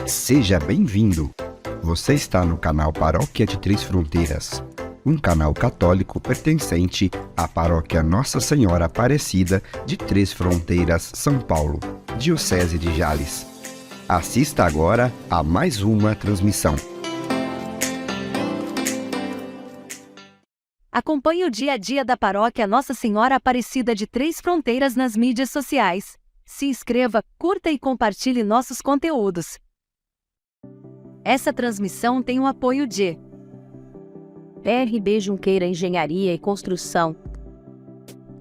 Seja bem-vindo! Você está no canal Paróquia de Três Fronteiras, um canal católico pertencente à Paróquia Nossa Senhora Aparecida de Três Fronteiras, São Paulo, Diocese de Jales. Assista agora a mais uma transmissão. Acompanhe o dia a dia da Paróquia Nossa Senhora Aparecida de Três Fronteiras nas mídias sociais. Se inscreva, curta e compartilhe nossos conteúdos. Essa transmissão tem o apoio de RB Junqueira Engenharia e Construção,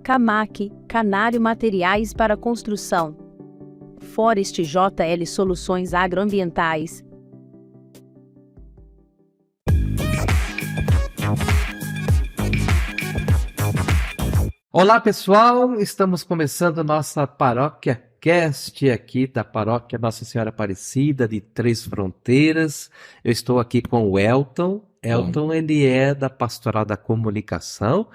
Camac, Canário Materiais para Construção, Forest JL Soluções Agroambientais. Olá pessoal, estamos começando nossa Paróquia Cast aqui da Paróquia Nossa Senhora Aparecida de Três Fronteiras. Eu estou aqui com o Elton. Elton, ele é da Pastoral da Comunicação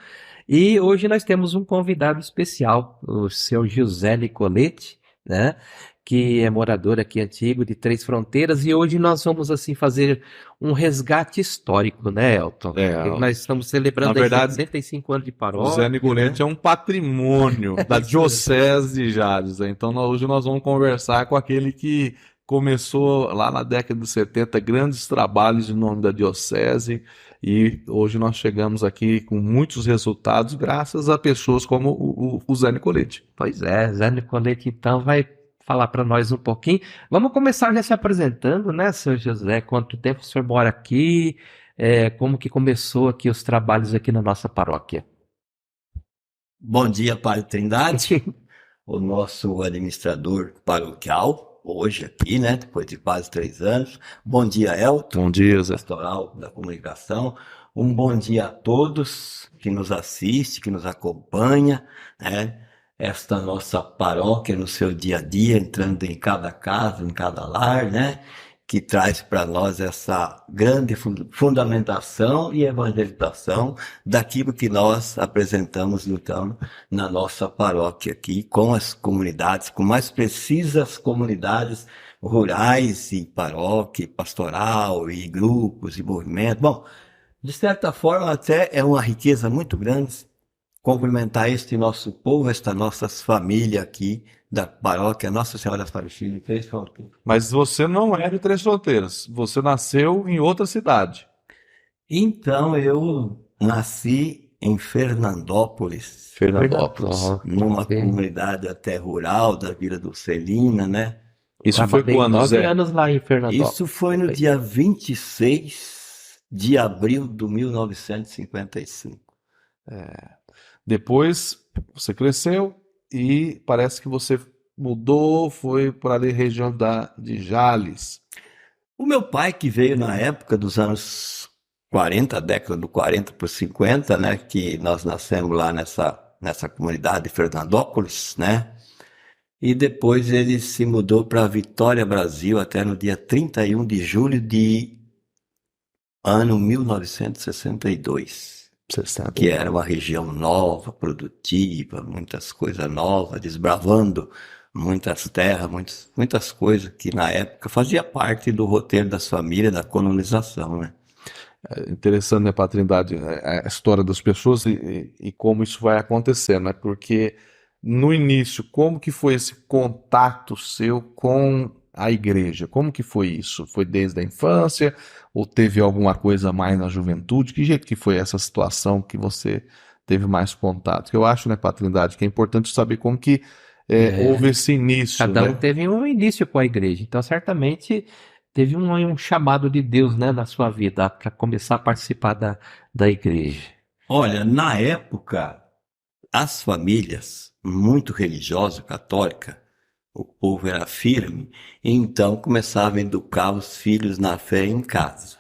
e hoje nós temos um convidado especial, o seu José Nicolete, né? Que é morador aqui antigo de Três Fronteiras, e hoje nós vamos assim fazer um resgate histórico, né, Elton? Nós estamos celebrando, na verdade, 65 anos de paróquia. José Nicolete é um patrimônio da Diocese de Jales. Então hoje nós vamos conversar com aquele que começou lá na década de 70 grandes trabalhos em nome da Diocese, e hoje nós chegamos aqui com muitos resultados graças a pessoas como o Zé Nicolete. Pois é, Zé Nicolete então vai falar para nós um pouquinho. Vamos começar já se apresentando, né, senhor José? Quanto tempo o senhor mora aqui? Como que começou aqui os trabalhos aqui na nossa paróquia? Bom dia, Padre Trindade, o nosso administrador paroquial, hoje aqui, né, depois de quase 3 anos. Bom dia, Elton. Bom dia, Zé. Pastoral da Comunicação. Um bom dia a todos que nos assistem, que nos acompanham, né? Esta nossa paróquia no seu dia a dia, entrando em cada casa, em cada lar, né? Que traz para nós essa grande fundamentação e evangelização daquilo que nós apresentamos, então, na nossa paróquia aqui, com as comunidades, com mais precisas comunidades rurais e paróquia, e pastoral, e grupos, e movimentos. Bom, de certa forma até é uma riqueza muito grande cumprimentar este nosso povo, esta nossa família aqui da paróquia Nossa Senhora Aparecida de Três Fronteiras. Mas você não é de Três Fronteiras, você nasceu em outra cidade. Então eu nasci em Fernandópolis, numa comunidade até rural da Vila do Celina, né? Isso foi quando, 9 Zé? anos lá em Fernandópolis. Isso foi no dia 26 de abril de 1955. Depois você cresceu e parece que você mudou, foi para ali região de Jales. O meu pai, que veio na época dos anos 40, década do 40 por 50, né, que nós nascemos lá nessa comunidade de Fernandópolis, né, e depois ele se mudou para Vitória, Brasil, até no dia 31 de julho de ano 1962. Que era uma região nova, produtiva, muitas coisas novas, desbravando muitas terras, muitas coisas que na época fazia parte do roteiro das famílias, da colonização, né? É interessante, né, Trindade, a história das pessoas e como isso vai acontecer, né? Porque no início, como que foi esse contato seu com a igreja? Como que foi isso? Foi desde a infância ou teve alguma coisa mais na juventude? Que jeito que foi essa situação que você teve mais contato? Que eu acho, né, Trindade, que é importante saber como que houve esse início. Cada um né? teve um início com a igreja, então certamente teve um chamado de Deus, né, na sua vida para começar a participar da igreja. Olha, na época, as famílias muito religiosas, católicas, o povo era firme, então começava a educar os filhos na fé em casa.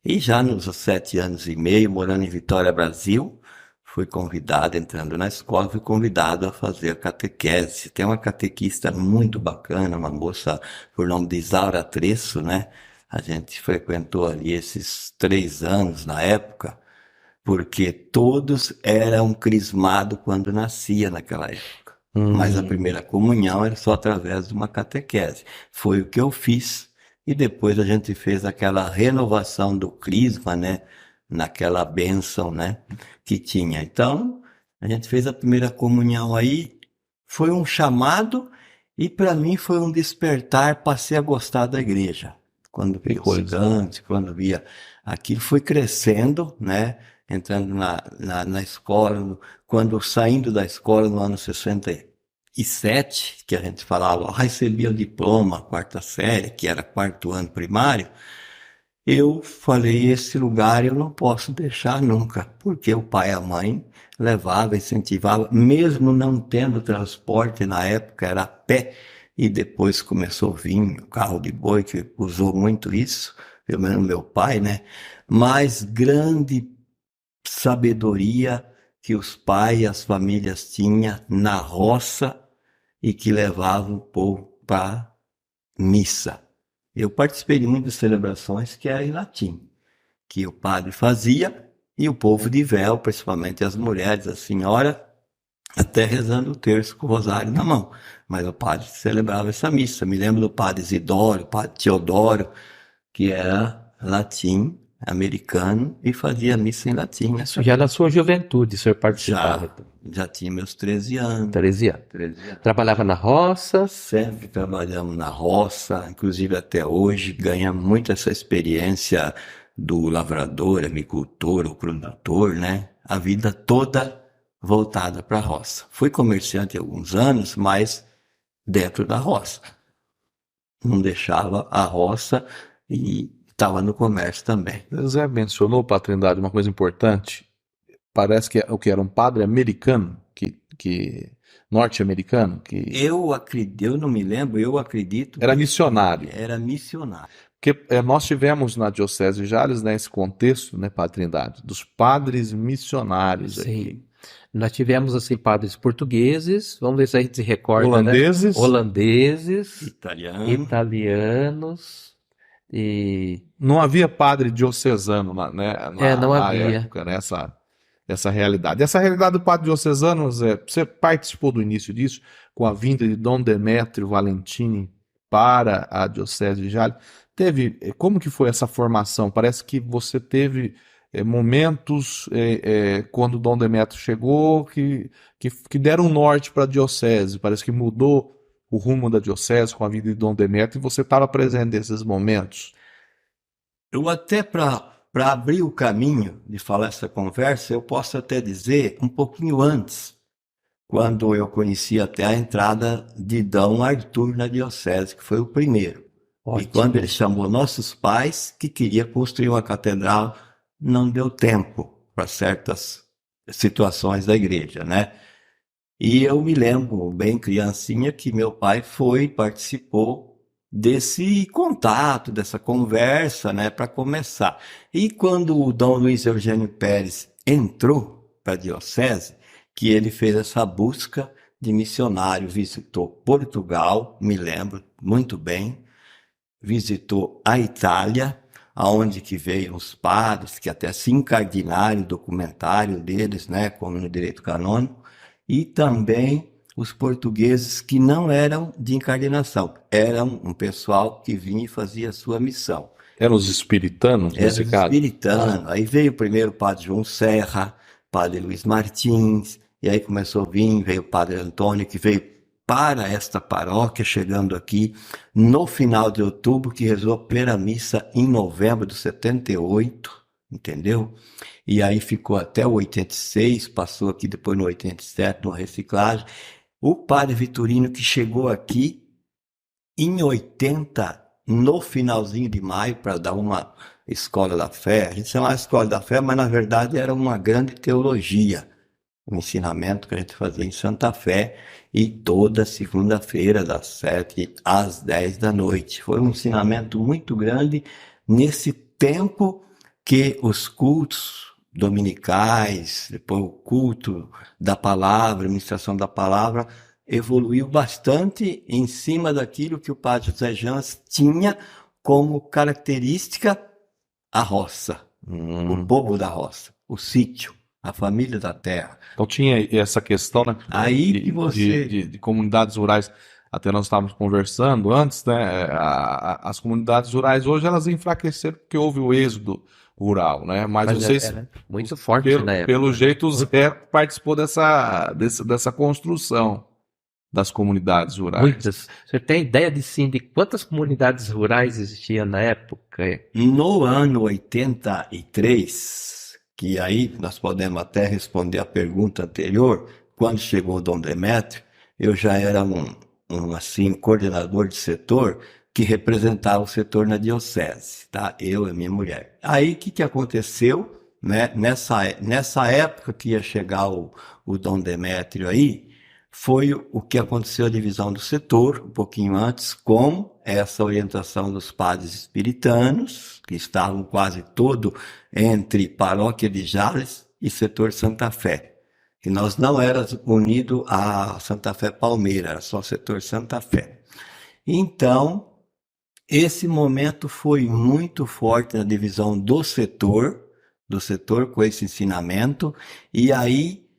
E já nos 7 anos e meio, morando em Vitória, Brasil, fui convidado, entrando na escola, fui convidado a fazer a catequese. Tem uma catequista muito bacana, uma moça por nome de Isaura Tresso, né? A gente frequentou ali esses 3 anos na época, porque todos eram crismados quando nascia naquela época. Mas a primeira comunhão era só através de uma catequese. Foi o que eu fiz. E depois a gente fez aquela renovação do crisma, né? Naquela bênção, né? Que tinha. Então, a gente fez a primeira comunhão aí. Foi um chamado e para mim foi um despertar. Passei a gostar da igreja. Quando via os cantos, quando via aquilo, foi crescendo, né? Entrando na escola, quando saindo da escola no ano 67, que a gente falava, recebi o diploma, quarta série, que era quarto ano primário, eu falei, esse lugar eu não posso deixar nunca, porque o pai e a mãe levava, incentivava, mesmo não tendo transporte na época, era a pé, e depois começou a vir o carro de boi, que usou muito isso, pelo menos meu pai, né? Mas grande sabedoria que os pais e as famílias tinham na roça e que levavam o povo para missa. Eu participei de muitas celebrações que eram em latim, que o padre fazia e o povo de véu, principalmente as mulheres, a senhora, até rezando o terço com o rosário na mão. Mas o padre celebrava essa missa. Me lembro do padre Isidoro, padre Teodoro, que era latim, americano, e fazia missa em latim. Isso já na sua juventude, o senhor participava? Já tinha meus 13 anos. 13 anos. 13 anos. Trabalhava na roça? Sempre trabalhamos na roça, inclusive até hoje, ganhamos muito essa experiência do lavrador, agricultor ou produtor, né? A vida toda voltada para a roça. Fui comerciante há alguns anos, mas dentro da roça. Não deixava a roça e estava no comércio também. Zé mencionou, Patrindade, uma coisa importante. Parece que o que era um padre americano, norte-americano, que Eu não me lembro, eu acredito era que missionário. era missionário. Porque nós tivemos na Diocese de Jales, né, esse contexto, né, Patrindade, dos padres missionários Sim. aqui. Nós tivemos, assim, padres portugueses, vamos ver se a gente se recorda, Holandeses. né? Holandeses, Italiano. italianos e... Não havia padre diocesano não na havia. época, né, essa realidade. Essa realidade do padre diocesano, Zé, você participou do início disso, com a vinda de Dom Demétrio Valentini para a Diocese de Jales. Como que foi essa formação? Parece que você teve momentos quando Dom Demétrio chegou que deram um norte para a Diocese. Parece que mudou o rumo da Diocese com a vinda de Dom Demétrio e você estava presente nesses momentos. Eu até para abrir o caminho de falar essa conversa, eu posso até dizer um pouquinho antes, quando eu conheci até a entrada de Dom Arthur na Diocese, que foi o primeiro. Ótimo. E quando ele chamou nossos pais, que queria construir uma catedral, não deu tempo para certas situações da igreja, né? E eu me lembro, bem criancinha, que meu pai participou desse contato, dessa conversa, né, para começar. E quando o Dom Luiz Eugênio Pérez entrou para a Diocese, que ele fez essa busca de missionário, visitou Portugal, me lembro muito bem, visitou a Itália, aonde que veio os padres, que até se encardinaram o documentário deles, né, como no direito canônico, e também os portugueses que não eram de encardinação, eram um pessoal que vinha e fazia a sua missão. Eram os espiritanos, nesse caso? Espiritano. Aí veio primeiro o padre João Serra, padre Luiz Martins, e aí começou a vir, veio o padre Antônio, que veio para esta paróquia, chegando aqui no final de outubro, que rezou a primeira missa em novembro de 78, entendeu? E aí ficou até o 86, passou aqui depois no 87, no reciclagem. O padre Vitorino, que chegou aqui em 80, no finalzinho de maio, para dar uma escola da fé. A gente chamava escola da fé, mas na verdade era uma grande teologia. Um ensinamento que a gente fazia em Santa Fé, e toda segunda-feira, das 7 às 10 da noite. Foi um ensinamento muito grande nesse tempo que os cultos dominicais, depois o culto da palavra, a ministração da palavra, evoluiu bastante em cima daquilo que o padre José Jans tinha como característica a roça, o povo da roça, o sítio. a família da terra. Então tinha essa questão, né, Aí de, que você... de comunidades rurais. Até nós estávamos conversando antes, né? As comunidades rurais hoje elas enfraqueceram porque houve o êxodo rural, né? Mas Mas vocês, era muito forte na época. pelo jeito, o Zé participou dessa construção das comunidades rurais. Muitas. Você tem ideia de quantas comunidades rurais existiam na época? No ano 83, que aí nós podemos até responder a pergunta anterior, quando chegou o Dom Demétrio, eu já era assim, coordenador de setor que representava o setor na diocese, tá? Eu e minha mulher. Aí, o que aconteceu, né? Nessa época que ia chegar o Dom Demétrio aí, foi o que aconteceu a divisão do setor, um pouquinho antes, com essa orientação dos padres espiritanos, que estavam quase todo entre Paróquia de Jales e setor Santa Fé. Que nós não éramos unidos a Santa Fé Palmeira, era só setor Santa Fé. Então, esse momento foi muito forte na divisão do setor com esse ensinamento, e aí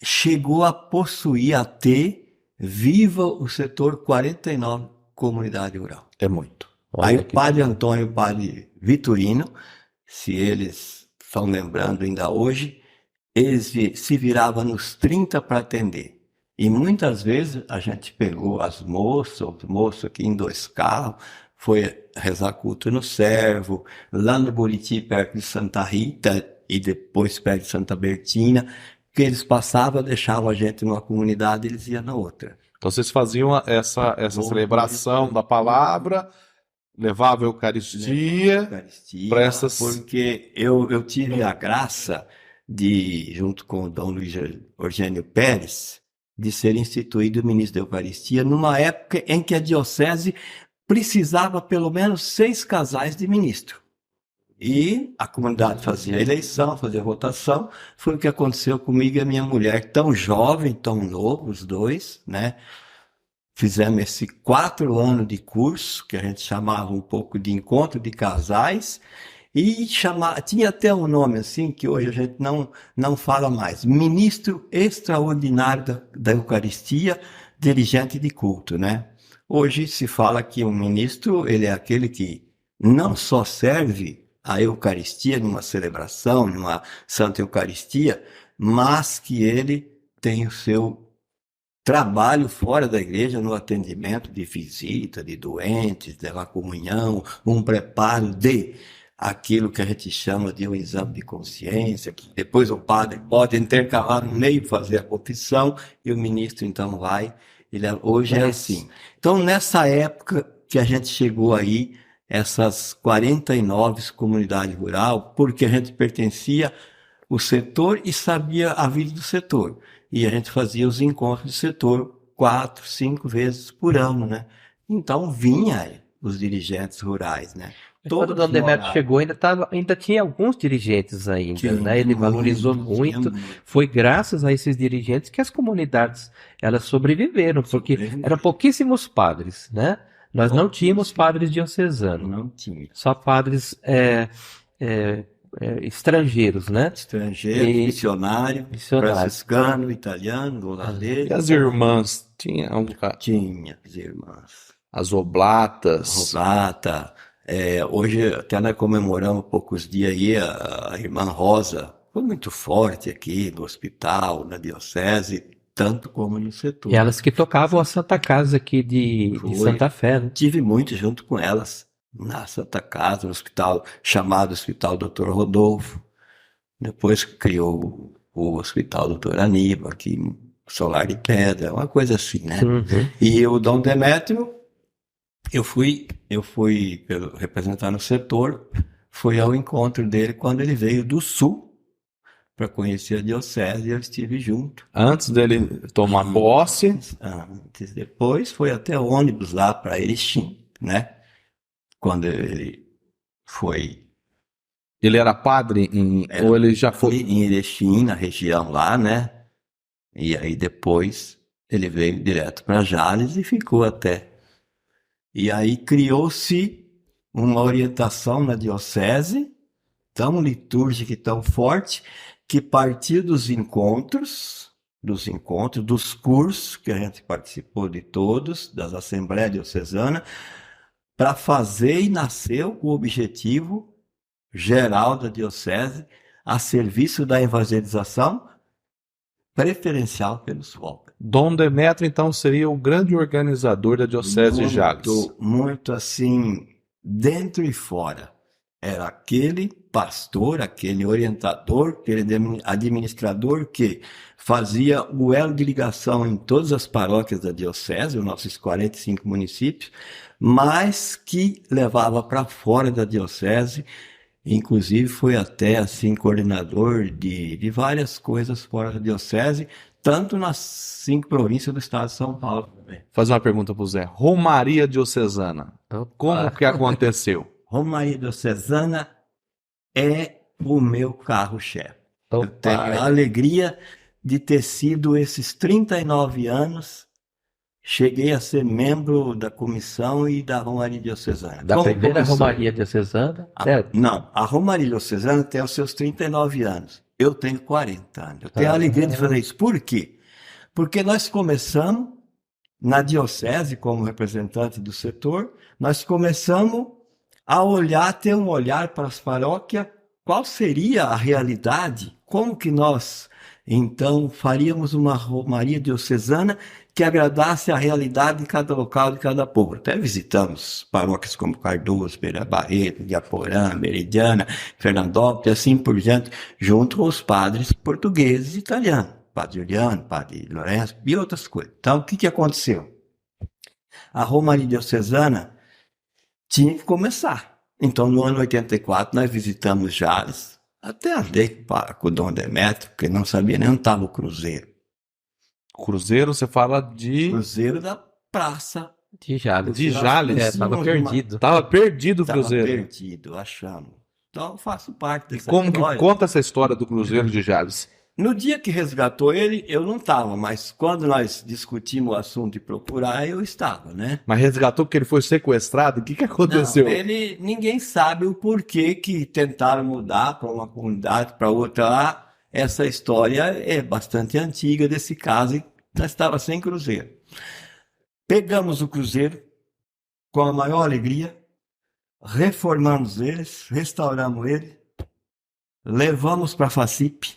chegou a possuir, a ter, viva o setor 49 comunidade rural. É muito. Aí o padre Antônio e o padre Vitorino, se eles estão lembrando ainda hoje, eles se viravam nos 30 para atender. E muitas vezes a gente pegou os moços aqui em 2 carros, foi rezar culto no Servo, lá no Buriti, perto de Santa Rita, e depois perto de Santa Bertina, que eles passavam, deixavam a gente numa comunidade e eles iam na outra. Então vocês faziam essa celebração da palavra, levavam a Eucaristia para essas... Porque eu tive a graça de, junto com o Dom Luiz Eugênio Pérez, de ser instituído ministro da Eucaristia numa época em que a diocese precisava pelo menos 6 casais de ministro. E a comunidade fazia eleição, fazia votação. Foi o que aconteceu comigo e a minha mulher, tão jovem, tão novo, os dois, né? Fizemos esse 4 anos de curso, que a gente chamava um pouco de encontro de casais, e tinha até um nome assim, que hoje a gente não fala mais, ministro extraordinário da Eucaristia, dirigente de culto, né? Hoje se fala que o ministro, ele é aquele que não só serve a Eucaristia numa celebração, numa Santa Eucaristia, mas que ele tem o seu trabalho fora da igreja no atendimento de visita, de doentes, de uma comunhão, um preparo de aquilo que a gente chama de um exame de consciência, que depois o padre pode intercalar no meio, fazer a confissão, e o ministro então vai. Hoje é assim. Então, nessa época que a gente chegou aí, essas 49 comunidades rurais, porque a gente pertencia ao setor e sabia a vida do setor. E a gente fazia os encontros do setor 4, 5 vezes por ano, né? Então vinha os dirigentes rurais, né? Quando o Dom Demétrio chegou, ainda tinha alguns dirigentes ainda, né? Ele valorizou muito. Foi graças a esses dirigentes que as comunidades elas sobreviveram, porque eram pouquíssimos padres, né? Nós não tínhamos padres diocesanos. Não tinha. Só padres estrangeiros, né? Estrangeiro, missionário, franciscano, italiano, holandês. E as irmãs? Tinha as irmãs. As oblatas. Oblata. Hoje até nós comemoramos poucos dias aí, a irmã Rosa foi muito forte aqui no hospital, na diocese, tanto como no setor. E elas que tocavam a Santa Casa aqui de Santa Fé, né? Tive muito junto com elas na Santa Casa, no hospital chamado Hospital Dr. Rodolfo. Depois criou o Hospital Dr. Aníbal, aqui Solar de Pedra, uma coisa assim, né? Uhum. E o Dom Demétrio, eu fui representar no setor, fui ao encontro dele quando ele veio do Sul para conhecer a diocese, e eu estive junto. Antes dele tomar posse? Antes, depois foi até ônibus lá para Erechim, né? Quando ele foi... Ele era padre ou ele já foi? Em Erechim, na região lá, né? E aí depois ele veio direto para Jales e ficou até. E aí criou-se uma orientação na diocese, tão litúrgica e tão forte, que partia dos encontros, dos cursos que a gente participou de todos, das Assembleias Diocesanas, para fazer e nasceu o objetivo geral da Diocese a serviço da evangelização preferencial pelos pobres. Dom Demétrio, então, seria o grande organizador da Diocese de Jales. Muito assim, dentro e fora. Era aquele pastor, aquele orientador, aquele administrador que fazia o elo de ligação em todas as paróquias da Diocese, os nossos 45 municípios, mas que levava para fora da Diocese. Inclusive foi até assim coordenador de várias coisas fora da Diocese, tanto nas 5 províncias do estado de São Paulo também. Fazer uma pergunta para o Zé. Romaria Diocesana. Como que aconteceu? Romaria Diocesana é o meu carro-chefe. Eu tenho a alegria de ter sido esses 39 anos. Cheguei a ser membro da comissão e da Romaria Diocesana. Da Como primeira professor. Romaria Diocesana, certo? Não, a Romaria Diocesana tem os seus 39 anos. Eu tenho 40 anos. Eu tenho a alegria de fazer isso. Por quê? Porque nós começamos, na Diocese, como representante do setor, nós começamos a olhar, ter um olhar para as paróquias, qual seria a realidade, como que nós, então, faríamos uma Romaria Diocesana que agradasse a realidade de cada local, de cada povo. Até visitamos paróquias como Cardoso, Beira Barreto, Diaporã, Meridiana, Fernandópolis, assim por diante, junto com os padres portugueses e italianos, Padre Juliano, Padre Lourenço e outras coisas. Então, o que aconteceu? A Romaria Diocesana tinha que começar. Então, no ano 84, nós visitamos Jales, até andei com o Dom Demétrio, porque não sabia nem onde estava o cruzeiro. Cruzeiro, você fala de... Cruzeiro da praça. De Jales. De Jales. Estava perdido. Estava perdido o Estava Cruzeiro. perdido, achamos. Então, eu faço parte dessa Como que história. conta essa história do Cruzeiro de Jales? No dia que resgatou ele, eu não estava, mas quando nós discutimos o assunto de procurar, eu estava, né? Mas resgatou porque ele foi sequestrado? O que aconteceu? Não, ninguém sabe o porquê que tentaram mudar para uma comunidade, para outra lá. Essa história é bastante antiga desse caso e nós estávamos sem cruzeiro. Pegamos o cruzeiro com a maior alegria, reformamos eles, restauramos ele, levamos para a FACIP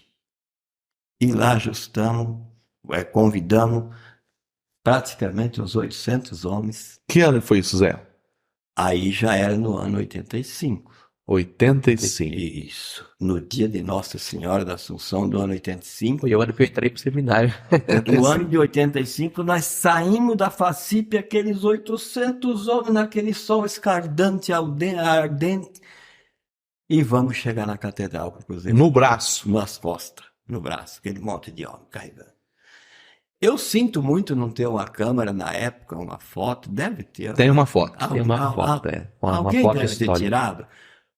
e lá ajustamos, convidamos praticamente uns 800 homens. Que ano foi isso, Zé? Aí já era no ano 85. 85. Isso. No dia de Nossa Senhora da Assunção do ano 85. Foi o ano que eu entrei para o seminário. No ano de 85, nós saímos da FACIP, aqueles 800 homens naquele sol escardante, ardente, e vamos chegar na Catedral com o Cruzeiro. No braço. Nas costas, no braço, aquele monte de homem carregando. Eu sinto muito não ter uma câmera na época, uma foto, deve ter. Tem uma foto. Tem uma foto, uma Alguém foto deve ter histórica. tirado.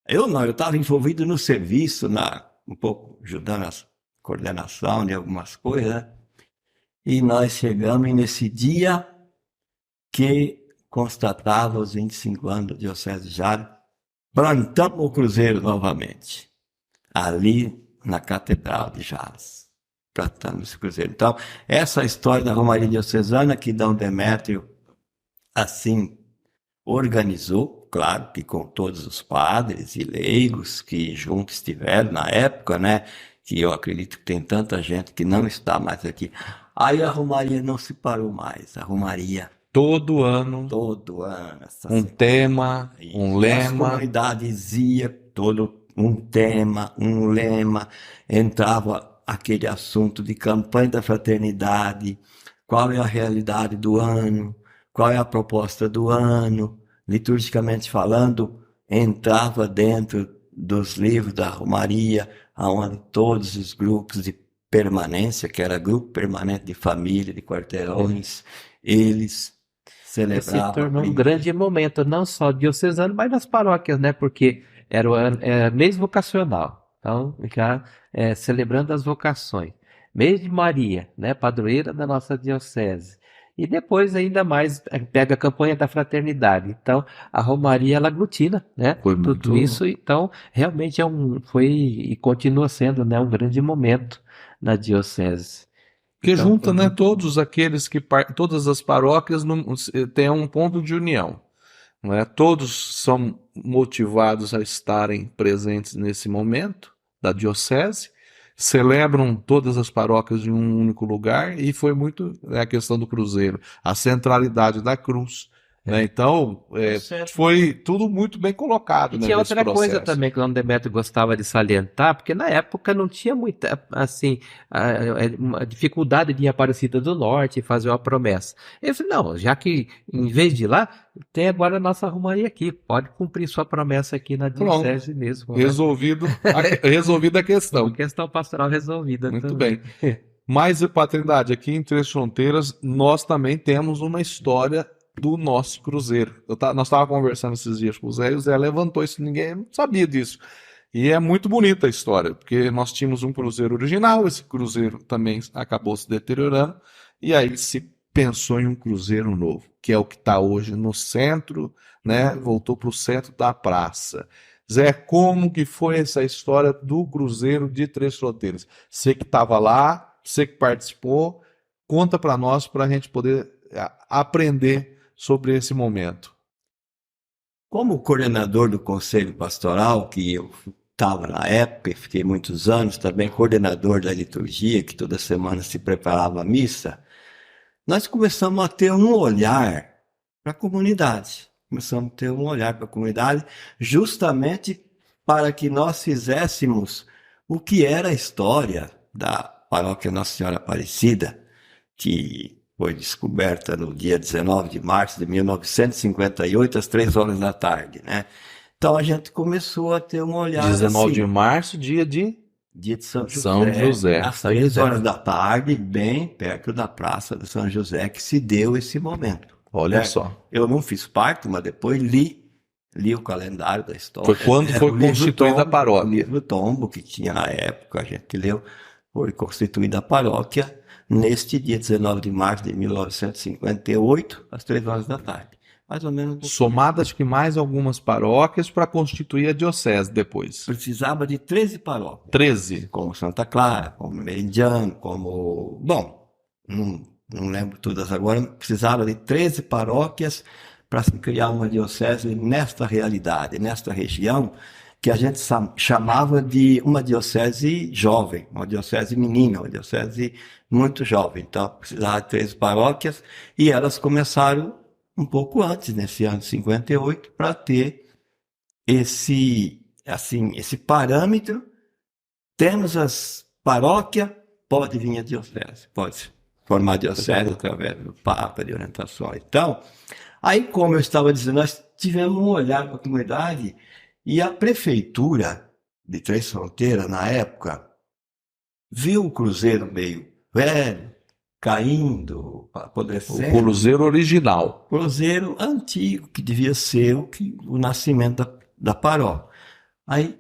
Eu não, eu estava envolvido no serviço, um pouco ajudando a coordenação de algumas coisas, né? E nós chegamos e nesse dia que constatava os 25 anos da Diocese de Jales, plantamos o cruzeiro novamente, ali na Catedral de Jales. Plantamos esse cruzeiro. Então, essa é a história da Romaria Diocesana que Dom Demétrio, assim, organizou, claro que com todos os padres e leigos que juntos estiveram na época, né? Que eu acredito que tem tanta gente que não está mais aqui. Aí a Romaria não se parou mais. A Romaria, Todo ano, todo ano. um tema, um lema. As comunidades ia, todo um tema, um lema. Entrava aquele assunto de campanha da fraternidade. Qual é a realidade do ano? Qual é a proposta do ano? Liturgicamente falando, entrava dentro dos livros da Romaria, onde todos os grupos de permanência, que era grupo permanente de família, de quarteirões, eles celebravam. Se tornou um grande momento, não só diocesano, mas nas paróquias, né? Porque era o mês vocacional. Então, já celebrando as vocações. Mês de Maria, né? Padroeira da nossa diocese. E depois ainda mais pega a campanha da fraternidade. Então a Romaria ela aglutina, né? Foi Tudo muito. isso. Então realmente foi e continua sendo, né, um grande momento na diocese. Que Então, junta, foi né, muito- todos aqueles todas as paróquias têm um ponto de união, não é? Todos são motivados a estarem presentes nesse momento da diocese, celebram todas as paróquias em um único lugar e foi muito a questão do cruzeiro, a centralidade da cruz, né? Então, Certo. foi tudo muito bem colocado, E né, tinha nesse outra coisa processo. também que o Dom Demétrio gostava de salientar, porque na época não tinha muita, assim, uma dificuldade de ir a Aparecida do Norte e fazer uma promessa. Ele falou, não, já que em vez de ir lá, tem agora a nossa Romaria aqui, pode cumprir sua promessa aqui na Pronto. diocese mesmo, né? Resolvida a questão. Uma questão pastoral resolvida Muito também. bem. Mas, Paternidade, aqui em Três Fronteiras, nós também temos uma história do nosso cruzeiro. Nós estávamos conversando esses dias com o Zé, e o Zé levantou isso, ninguém não sabia disso. E é muito bonita a história, porque nós tínhamos um cruzeiro original, esse cruzeiro também acabou se deteriorando, e aí se pensou em um cruzeiro novo, que é o que está hoje no centro, né? Voltou para o centro da praça. Zé, como que foi essa história do cruzeiro de Três Fronteiras? Você que estava lá, você que participou, conta para nós, para a gente poder aprender sobre esse momento. Como coordenador do Conselho Pastoral, que eu estava na época, e fiquei muitos anos, também coordenador da liturgia, que toda semana se preparava a missa, nós começamos a ter um olhar para a comunidade. Começamos a ter um olhar para a comunidade justamente para que nós fizéssemos o que era a história da Paróquia Nossa Senhora Aparecida, que foi descoberta no dia 19 de março de 1958, às 3 horas da tarde, né? Então a gente começou a ter um olhar 19 assim, de março, dia de São São José. às São 3 José. horas da tarde, bem perto da Praça de São José, que se deu esse momento. Olha É. só. Eu não fiz parte, mas depois li o calendário da história. Foi quando foi o livro constituída a Tombo, paróquia. O livro Tombo, que tinha na época, a gente leu, foi constituída a paróquia neste dia 19 de março de 1958, às 3 horas da tarde. Mais ou menos. Somado, acho que mais algumas paróquias para constituir a diocese depois. Precisava de 13 paróquias. 13. Como Santa Clara, como Meridiano, como... Bom, não lembro todas agora, precisava de 13 paróquias para se criar uma diocese nesta realidade, nesta região, que a gente chamava de uma diocese jovem, uma diocese menina, uma diocese muito jovem. Então, precisava de 13 paróquias e elas começaram um pouco antes, nesse ano de 58, para ter esse parâmetro. Temos as paróquias, pode vir a diocese, pode formar a diocese através do Papa, de orientações. Então, aí, como eu estava dizendo, nós tivemos um olhar para a comunidade e a prefeitura de Três Fronteiras, na época, viu o cruzeiro meio velho, caindo, O apodrecendo. cruzeiro original. Cruzeiro antigo, que devia ser o nascimento da paróquia. Aí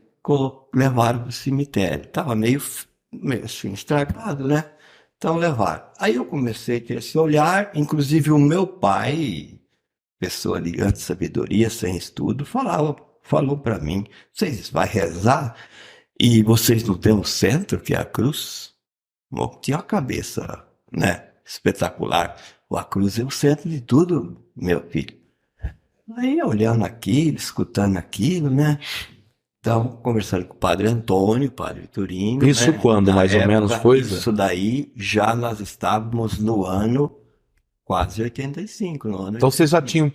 levaram para o cemitério. Estava meio assim, estragado, né? Então levaram. Aí eu comecei a ter esse olhar, inclusive o meu pai, pessoa de grande sabedoria, sem estudo, falou para mim, vocês vão rezar e vocês não têm o centro, que é a cruz? Bom, tinha uma cabeça, né, espetacular. A cruz é o centro de tudo, meu filho. Aí olhando aquilo, escutando aquilo, né? Então, conversando com o padre Antônio, o padre Turino. Isso né? quando, Na mais ou menos, foi, Zé? Isso daí, já nós estávamos no ano quase 85, no ano. Então vocês já tinham,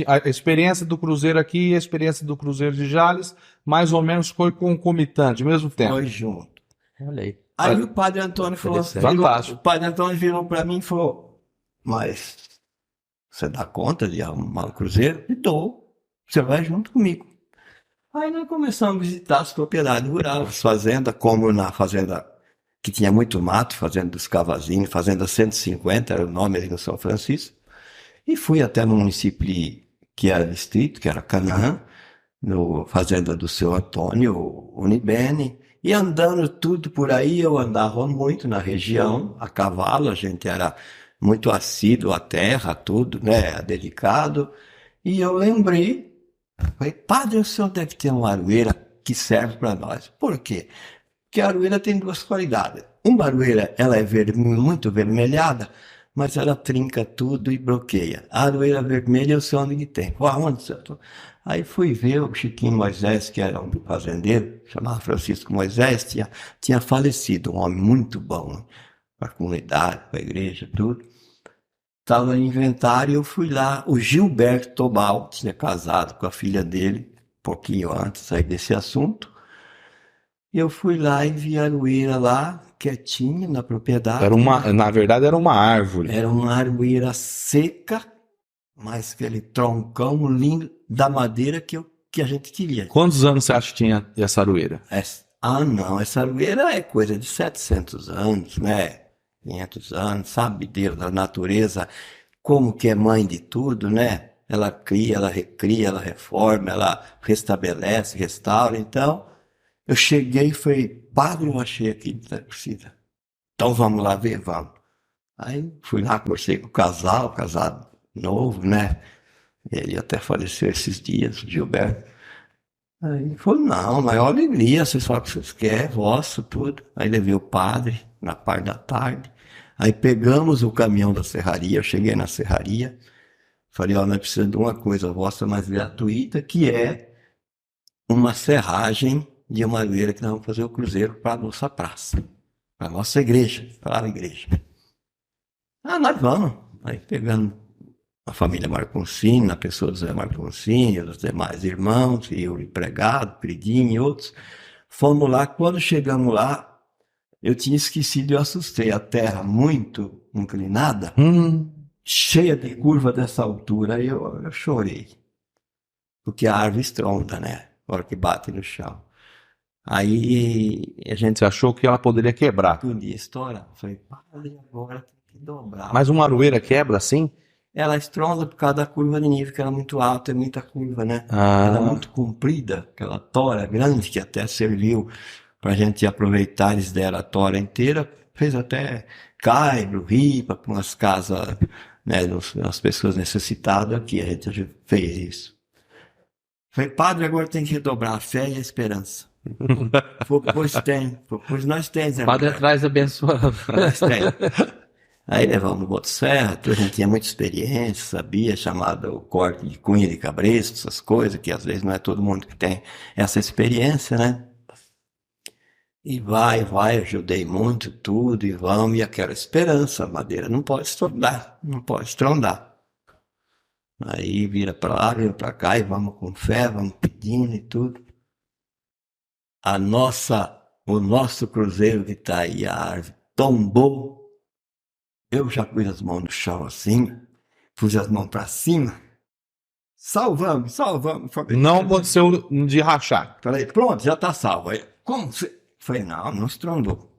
a experiência do cruzeiro aqui e a experiência do cruzeiro de Jales, mais ou menos foi concomitante, ao mesmo tempo. Foi junto. Olha aí. Aí Olha, o padre Antônio falou assim, fantástico. o padre Antônio virou para mim e falou, mas você dá conta de arrumar o cruzeiro? E dou, você vai junto comigo. Aí nós começamos a visitar as propriedades rurais, as fazendas, como na fazenda que tinha muito mato, fazenda dos Cavazinhos, fazenda 150, era o nome ali no São Francisco, e fui até no município que era distrito, que era Canaã, no fazenda do seu Antônio Unibene, e andando tudo por aí, eu andava muito na região, a cavalo, a gente era muito assíduo à terra, tudo, né? Delicado. E eu lembrei, falei, padre, o senhor deve ter uma aroeira que serve para nós. Por quê? Porque a aroeira tem duas qualidades. Uma aroeira, ela é muito avermelhada, mas ela trinca tudo e bloqueia. A aroeira vermelha eu sei onde que tem. Pô, aonde, senhor? Aí fui ver o Chiquinho Moisés, que era um fazendeiro, chamava Francisco Moisés, tinha falecido, um homem muito bom para a comunidade, para a igreja, tudo. Estava no inventário e eu fui lá. O Gilberto Tobal tinha casado com a filha dele, um pouquinho antes aí desse assunto. E eu fui lá e vi a aroeira lá, quietinha, na propriedade. Na verdade, era uma árvore. Era uma aroeira seca, mas aquele troncão lindo da madeira que a gente queria. Quantos anos você acha que tinha essa aroeira? Não, essa aroeira é coisa de 700 anos, né? 500 anos, sabe Deus da natureza, como que é mãe de tudo, né? Ela cria, ela recria, ela reforma, ela restabelece, restaura. Então, eu cheguei e falei, padre, eu achei aqui da torcida. Então vamos lá ver, vamos. Aí fui lá, conversei com o casado novo, né? Ele até faleceu esses dias, o Gilberto. Aí ele falou, não, maior alegria, vocês falam o que vocês querem, vosso, tudo. Aí levei o padre na parte da tarde. Aí pegamos o caminhão da serraria, eu cheguei na serraria, falei, nós precisamos de uma coisa vossa mais gratuita, que é uma serragem de uma aroeira que nós vamos fazer o cruzeiro para a nossa praça, para a nossa igreja, para a igreja. Nós vamos. Aí pegando a família Marconcini, a pessoa do Zé Marconcini, os demais irmãos, e o empregado, Pridinho e outros, fomos lá. Quando chegamos lá, eu tinha esquecido, eu assustei, a terra muito inclinada, cheia de curva dessa altura, aí eu chorei, porque a árvore estronda, né, na hora que bate no chão. Aí a gente... Você achou que ela poderia quebrar? Podia estourar. Falei, padre, agora tem que dobrar. Mas uma aroeira quebra assim? Ela estronda por causa da curva de nível, que era muito alta, é muita curva, né? Ela é muito comprida, aquela tora grande que até serviu para a gente aproveitar. Eles deram a tora inteira, fez até caibro, ripa, para umas casas, né, as pessoas necessitadas aqui, a gente fez isso. Falei, padre, agora tem que redobrar a fé e a esperança. Pois nós temos. Padre atrás abençoando. Nós temos. Aí levamos o motosserra, a gente tinha muita experiência, sabia, chamado o corte de cunha de cabresto, essas coisas, que às vezes não é todo mundo que tem essa experiência, né? E vai, ajudei muito, tudo, e vamos, e aquela esperança, a madeira não pode estrondar. Aí vira para lá, vira para cá, e vamos com fé, vamos pedindo e tudo. O nosso cruzeiro que está aí, a árvore, tombou. Eu já pus as mãos no chão assim, pus as mãos para cima. Salvamos. Falei, não aconteceu de rachar. Falei, pronto, já está salvo. Aí, como você... Falei, não estrondou.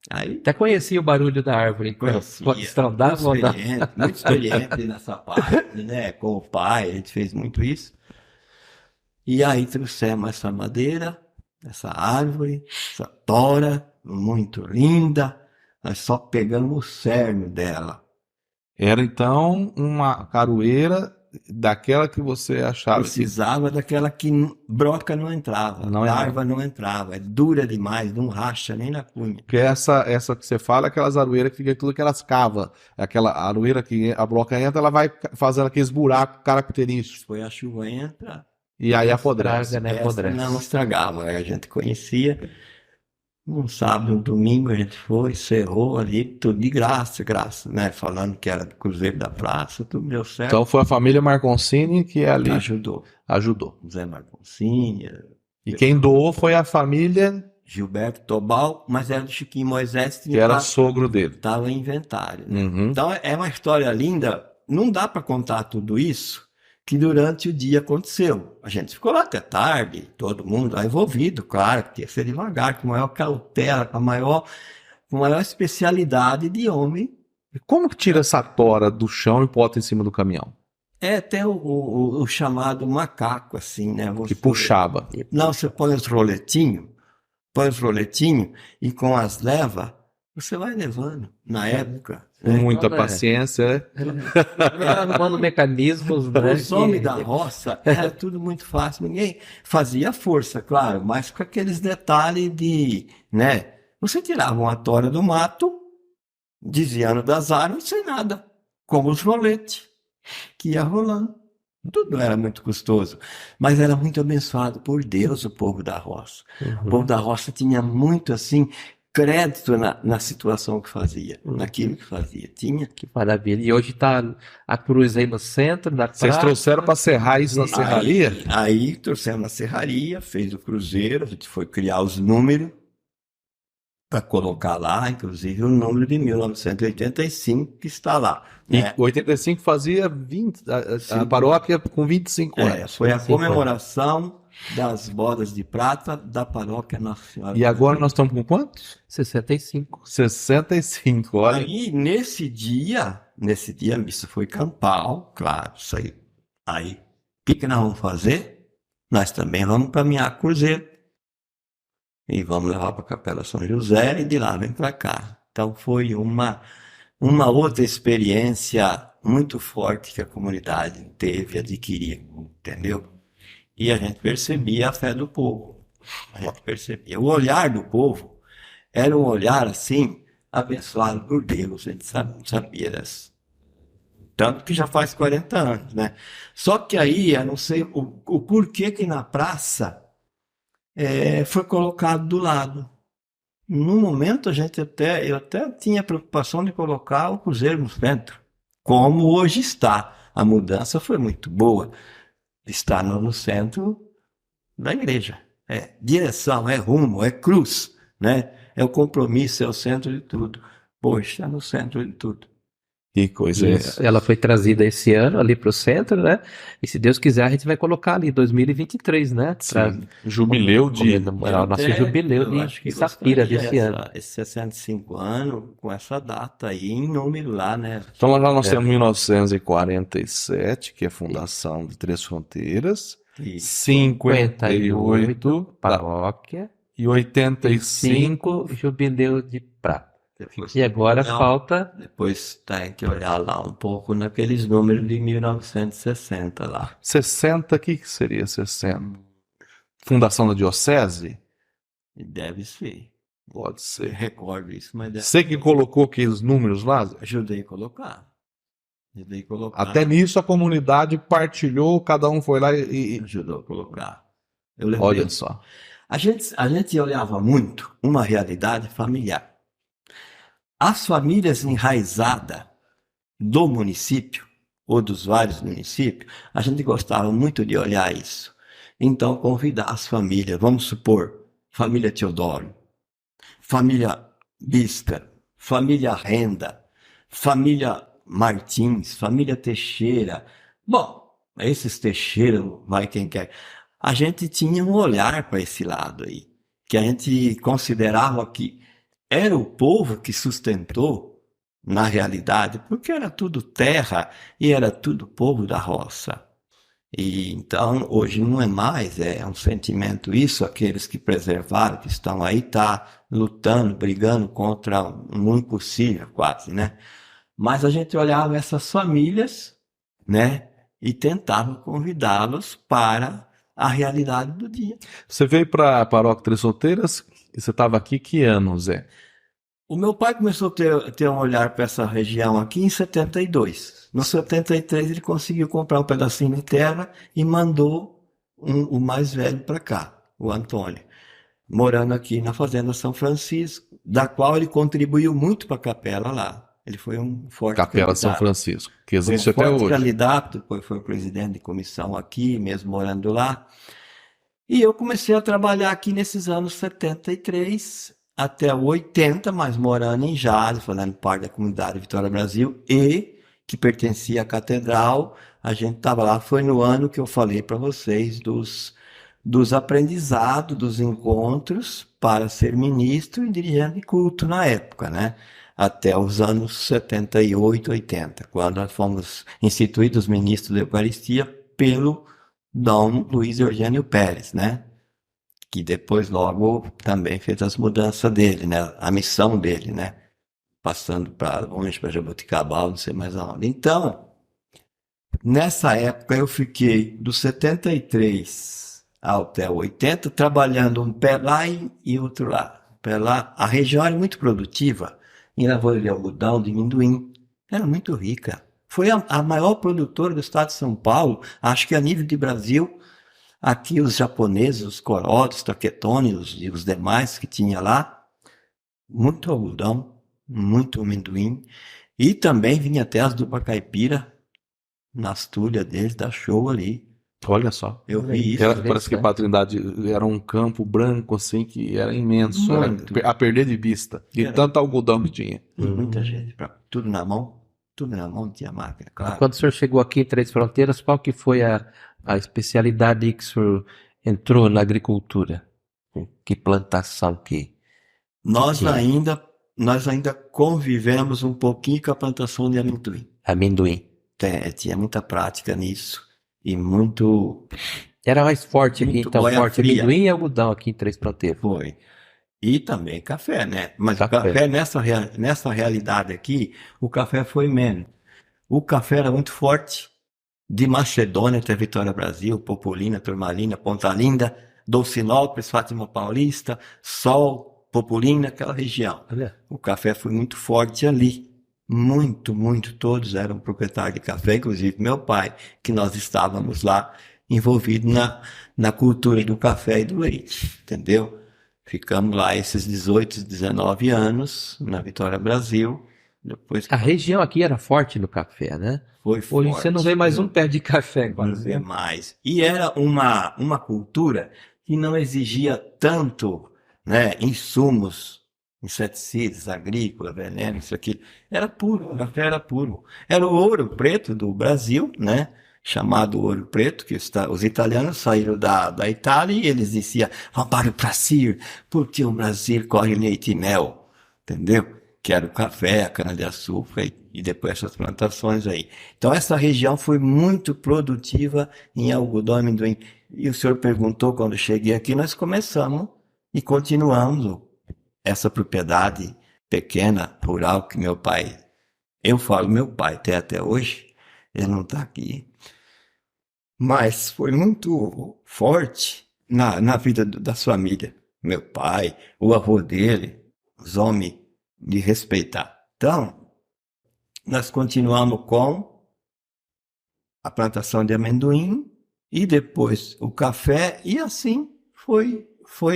Aí, até conhecia o barulho da árvore. Pode estrondar, muito experiente nessa parte, né? Com o pai, a gente fez muito isso. E aí trouxemos essa madeira, essa árvore, essa tora, muito linda. Nós só pegamos o cerne dela. Era então uma caroeira daquela que você achava. Precisava daquela que broca não entrava, larva não entrava. É dura demais, não racha nem na cunha. Porque essa que você fala, aquelas aroeiras que fica tudo que elas cavam. Aquela aroeira que a broca entra, ela vai fazendo aqueles buracos característicos. Foi a chuva entra. E aí apodrece. Né? Apodrece. Não estragava, a gente conhecia. Um sábado, um domingo a gente foi, cerrou ali, tudo de graça, né? Falando que era do Cruzeiro da Praça, tudo deu certo. Então foi a família Marconcini que ali ajudou. Zé Marconcini. E quem doou foi a família Gilberto Tobal, mas era do Chiquinho Moisés, que era sogro dele. Estava em inventário. Né? Uhum. Então é uma história linda. Não dá para contar tudo isso que durante o dia aconteceu. A gente ficou lá até tarde, todo mundo lá envolvido, claro, que tinha que ser devagar, com maior cautela, com maior especialidade de homem. E como que tira essa tora do chão e bota em cima do caminhão? Tem o chamado macaco, assim, né? Que puxava. Não, você põe os roletinhos e com as levas, você vai levando. Na época, Com muita Então, paciência, né? arrumando mecanismos, né? Os homens da roça era tudo muito fácil. Ninguém fazia força, claro, mas com aqueles detalhes de, né? Você tirava uma tora do mato, desviando das árvores, sem nada. Como os roletes, que ia rolando. Tudo era muito custoso, mas era muito abençoado por Deus, o povo da roça. O povo da roça tinha muito, assim, crédito na situação que fazia, naquilo que fazia. Tinha. Que maravilha. E hoje tá a cruz aí no centro da Vocês praça. trouxeram para serrar isso na serraria? Aí trouxemos na serraria, fez o cruzeiro, a gente foi criar os números para colocar lá, inclusive o número de 1985 que está lá. E Né? 85 fazia 20, a paróquia com 25 anos. Foi a 25 comemoração das bodas de prata da paróquia Nossa Senhora. E agora nós estamos com quantos? 65. 65, olha. Aí, nesse dia, a missa foi campal, claro, isso aí. Aí, o que nós vamos fazer? Nós também vamos caminhar cruzeiro. E vamos levar para a Capela São José e de lá vem para cá. Então, foi uma outra experiência muito forte que a comunidade teve, adquiriu, entendeu? E a gente percebia a fé do povo. A gente percebia. O olhar do povo era um olhar, assim, abençoado por Deus. A gente sabia dessa. Tanto que já faz 40 anos, né? Só que aí, eu não sei o porquê que na praça foi colocado do lado. No momento, eu até tinha preocupação de colocar o cruzeiro no centro, como hoje está. A mudança foi muito boa. Está no centro da igreja. É direção, é rumo, é cruz, né? É o compromisso, é o centro de tudo. Hoje está no centro de tudo. Que coisa é Isso. Ela foi trazida esse ano ali para o centro, né? E se Deus quiser, a gente vai colocar ali 2023, né? Pra... Jubileu de... É o nosso jubileu de Safira desse ano. Esses 65 anos, com essa data aí, em número lá, né? Então lá nós temos 1947, que é a fundação de Três Fronteiras, E 58 paróquia e 85 5 jubileu de prata. depois, E agora falta depois tem que olhar lá um pouco naqueles números de 1960 lá. 60, o que seria 60? Fundação da Diocese? E deve ser. Pode Eu ser. recordo isso, mas deve Você que colocou aqueles números lá? Ajudei a colocar. Ajudei a colocar. Até nisso a comunidade partilhou, cada um foi lá e... Ajudou a colocar. Eu lembrei. Olha só. A gente olhava muito uma realidade familiar. As famílias enraizadas do município, ou dos vários municípios, a gente gostava muito de olhar isso. Então, convidar as famílias, vamos supor, família Teodoro, família Bisca, família Renda, família Martins, família Teixeira. Bom, esses Teixeira, vai quem quer. A gente tinha um olhar para esse lado aí, que a gente considerava que era o povo que sustentou, na realidade, porque era tudo terra e era tudo povo da roça. E então, hoje não é mais, é um sentimento isso, aqueles que preservaram, que estão aí, tá lutando, brigando contra um impossível quase, né? Mas a gente olhava essas famílias, né? E tentava convidá-los para a realidade do dia. Você veio para a Paróquia Três Fronteiras e você estava aqui que ano, Zé? O meu pai começou a ter um olhar para essa região aqui em 72. No 73 ele conseguiu comprar um pedacinho de terra e mandou o mais velho para cá, o Antônio, morando aqui na Fazenda São Francisco, da qual ele contribuiu muito para a capela lá. Ele foi um forte Capela São candidato. Francisco, que Foi um existe até forte hoje. candidato, depois foi presidente de comissão aqui, mesmo morando lá. E eu comecei a trabalhar aqui nesses anos 73 até o 80, mas morando em Jales, fazendo parte da comunidade Vitória Brasil e que pertencia à catedral. A gente estava lá, foi no ano que eu falei para vocês dos aprendizados, dos encontros para ser ministro e dirigente de culto na época, né? Até os anos 78, 80, quando nós fomos instituídos ministros da Eucaristia pelo Dom Luiz Eugênio Pérez, né? Que depois logo também fez as mudanças dele, né? A missão dele, né? passando para longe, para Jaboticabal, não sei mais aonde. Então, nessa época eu fiquei dos 73 até 80 trabalhando um pé lá e outro lá. Um pé lá. A região era muito produtiva em lavoura de algodão, de amendoim. Era muito rica. Foi a maior produtora do estado de São Paulo, acho que a nível de Brasil. Aqui os japoneses, os corotos, os taquetones e os demais que tinha lá, muito algodão, muito amendoim. E também vinha até as dupla caipira, nas tulhas deles, da show ali. Olha só. Eu vi isso. Parece que para Trindade era um campo branco assim que era imenso, Muito. era a perder de vista, de Era. tanto algodão que tinha. Muita gente, tudo na mão, tinha máquina, claro. Quando o senhor chegou aqui em Três Fronteiras, qual que foi a especialidade que o senhor entrou na agricultura? Que plantação que... Nós Sim. ainda convivemos um pouquinho com a plantação de amendoim. Amendoim. Tinha muita prática nisso e muito Era mais forte aqui, Muito então, boia forte fria. amendoim e algodão aqui em Três Fronteiras. foi. E também café, né? Mas Café. o café nessa realidade aqui, o café foi menos. O café era muito forte. De Macedônia até Vitória Brasil, Popolina, Turmalina, Ponta Linda, Dolcinópolis, Fátima Paulista, Sol, Popolina, aquela região. Olha. O café foi muito forte ali. Muito, muito. Todos eram proprietários de café, inclusive meu pai, que nós estávamos lá envolvidos na cultura do café e do leite, entendeu? Ficamos lá esses 18, 19 anos na Vitória Brasil. Depois A região aqui era forte no café, né? foi Hoje forte. você não vê mais um pé de café, Não quase. vê mais. E era uma cultura que não exigia tanto, né, insumos, inseticidas, agrícola, veneno, isso aqui. Era puro, o café era puro. Era o ouro preto do Brasil, né? Chamado ouro preto, que os italianos saíram da Itália e eles diziam, vamos para o Brasil, porque o Brasil corre leite e mel, entendeu? Que era o café, a cana-de-açúcar e depois essas plantações aí. Então essa região foi muito produtiva em algodão e amendoim. E o senhor perguntou quando cheguei aqui, nós começamos e continuamos essa propriedade pequena, rural, que meu pai, eu falo meu pai até hoje, ele não está aqui, mas foi muito forte na vida da família. Meu pai, o avô dele, os homens de respeitar. Então, nós continuamos com a plantação de amendoim e depois o café e assim foi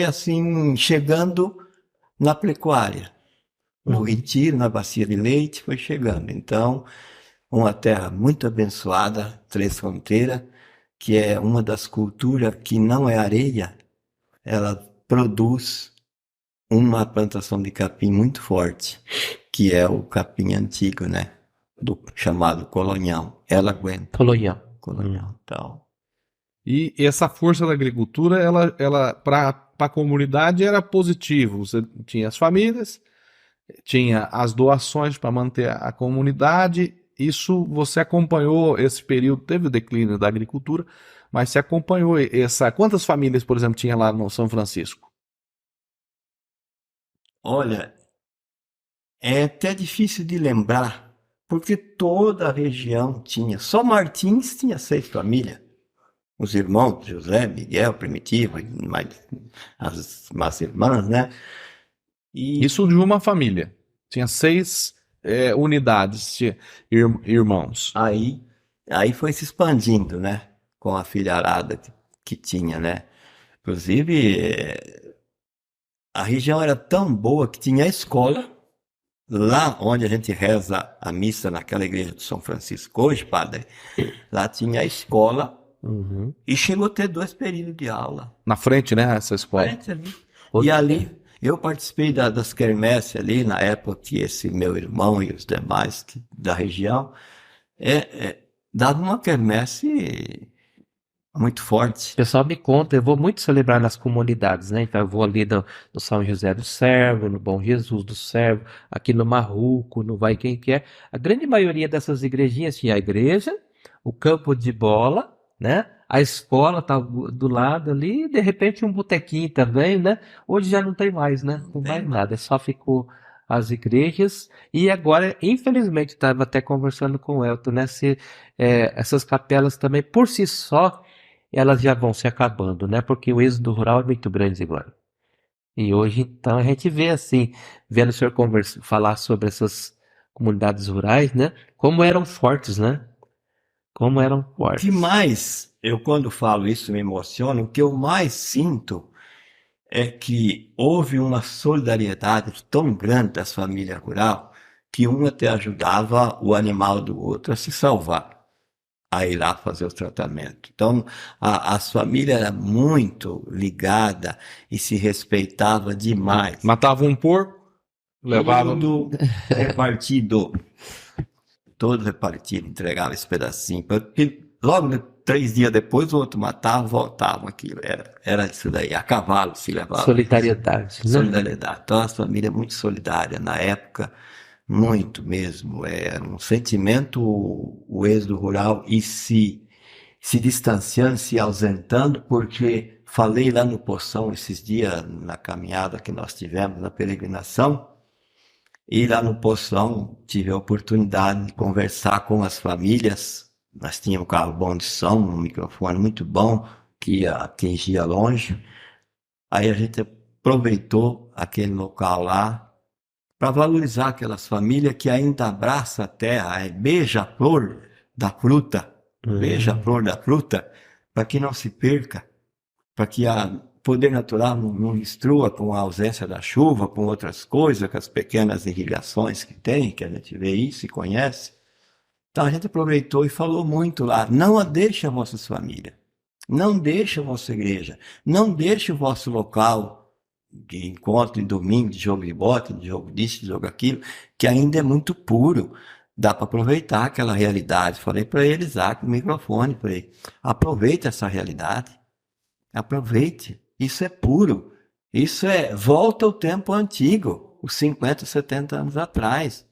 assim chegando na pecuária. No Retiro, na bacia de leite, foi chegando. Então, uma terra muito abençoada, Três Fronteiras, que é uma das culturas que não é areia, ela produz uma plantação de capim muito forte, que é o capim antigo, né? Chamado colonial. Ela aguenta. Colonial. Então, E essa força da agricultura, ela para a comunidade era positivo. Você tinha as famílias, tinha as doações para manter a comunidade. Isso você acompanhou esse período, teve o declínio da agricultura, mas você acompanhou essa. Quantas famílias, por exemplo, tinha lá no São Francisco? olha, é até difícil de lembrar, porque toda a região tinha. Só Martins tinha 6 famílias. Os irmãos, José, Miguel, Primitivo, mais as irmãs, né? E Isso de uma família. Tinha 6 unidades, tinha irmãos. aí foi se expandindo, né? Com a filharada que tinha, né? Inclusive, a região era tão boa que tinha a escola. Lá onde a gente reza a missa naquela igreja de São Francisco hoje, padre, lá tinha a escola e chegou a ter 2 períodos de aula. Na frente, né? Essa escola. Parece ali. E ali, eu participei das quermesses ali, na época que esse meu irmão e os demais da região davam uma quermesse muito forte. O pessoal me conta, eu vou muito celebrar nas comunidades, né? Então eu vou ali no São José do Servo, no Bom Jesus do Servo, aqui no Marruco, no Vai Quem Quer. A grande maioria dessas igrejinhas tinha a igreja, o campo de bola, né? A escola tá do lado ali, e de repente um botequinho também, né? Hoje já não tem mais, né? Não tem mais nada, só ficou as igrejas, e agora, infelizmente, estava até conversando com o Elton, né? Essas capelas também, por si só, elas já vão se acabando, né? Porque o êxodo rural é muito grande agora. E hoje, então, a gente vê assim, vendo o senhor falar sobre essas comunidades rurais, né? Como eram fortes, né? Como eram O que fortes. mais, eu quando falo isso me emociona, o que eu mais sinto é que houve uma solidariedade tão grande das famílias rurais que um até ajudava o animal do outro a se salvar, a ir lá fazer o tratamento. Então, as famílias eram muito ligadas e se respeitavam demais. Matava um porco, levava. Tudo repartido. Todo repartido, entregava esse pedacinho. Porque logo 3 dias depois o outro matava, voltava aquilo. Era isso daí, a cavalo se levava. Solidariedade, né? Solidariedade. Então, as famílias muito solidárias na época, muito mesmo. Era um sentimento, o êxodo rural, e se distanciando, se ausentando, porque falei lá no Poção esses dias, na caminhada que nós tivemos, na peregrinação, e lá no Poção tive a oportunidade de conversar com as famílias. Nós tínhamos um carro bom de som, um microfone muito bom, que atingia longe. Aí a gente aproveitou aquele local lá para valorizar aquelas famílias que ainda abraçam a terra, beija a flor da fruta, beija a flor da fruta, para que não se perca, para que o poder natural não destrua com a ausência da chuva, com outras coisas, com as pequenas irrigações que tem, que a gente vê isso e conhece. Então a gente aproveitou e falou muito lá, não a deixe a vossas famílias, não deixe a vossa igreja, não deixe o vosso local de encontro de domingo, de jogo de bote, de jogo disso, de jogo aquilo, que ainda é muito puro. Dá para aproveitar aquela realidade. Falei para eles lá com o microfone, falei, aproveite essa realidade, aproveite, isso é puro, isso volta ao tempo antigo, os 50, 70 anos atrás.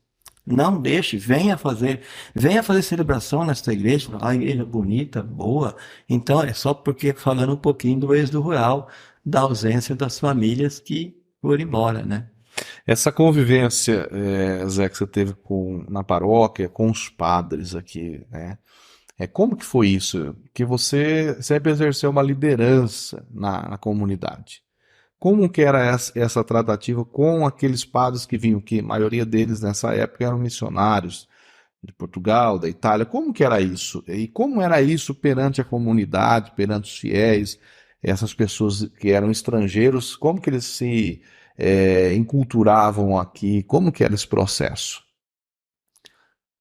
Não deixe, venha fazer celebração nesta igreja, a igreja bonita, boa. Então é só porque falando um pouquinho do êxodo rural, da ausência das famílias que foram embora, né? Essa convivência, Zé, que você teve na paróquia, com os padres aqui, né? Como que foi isso? Que você sempre exerceu uma liderança na comunidade. Como que era essa tratativa com aqueles padres que vinham, que a maioria deles nessa época eram missionários de Portugal, da Itália? Como que era isso? E como era isso perante a comunidade, perante os fiéis, essas pessoas que eram estrangeiros, como que eles se enculturavam aqui? Como que era esse processo?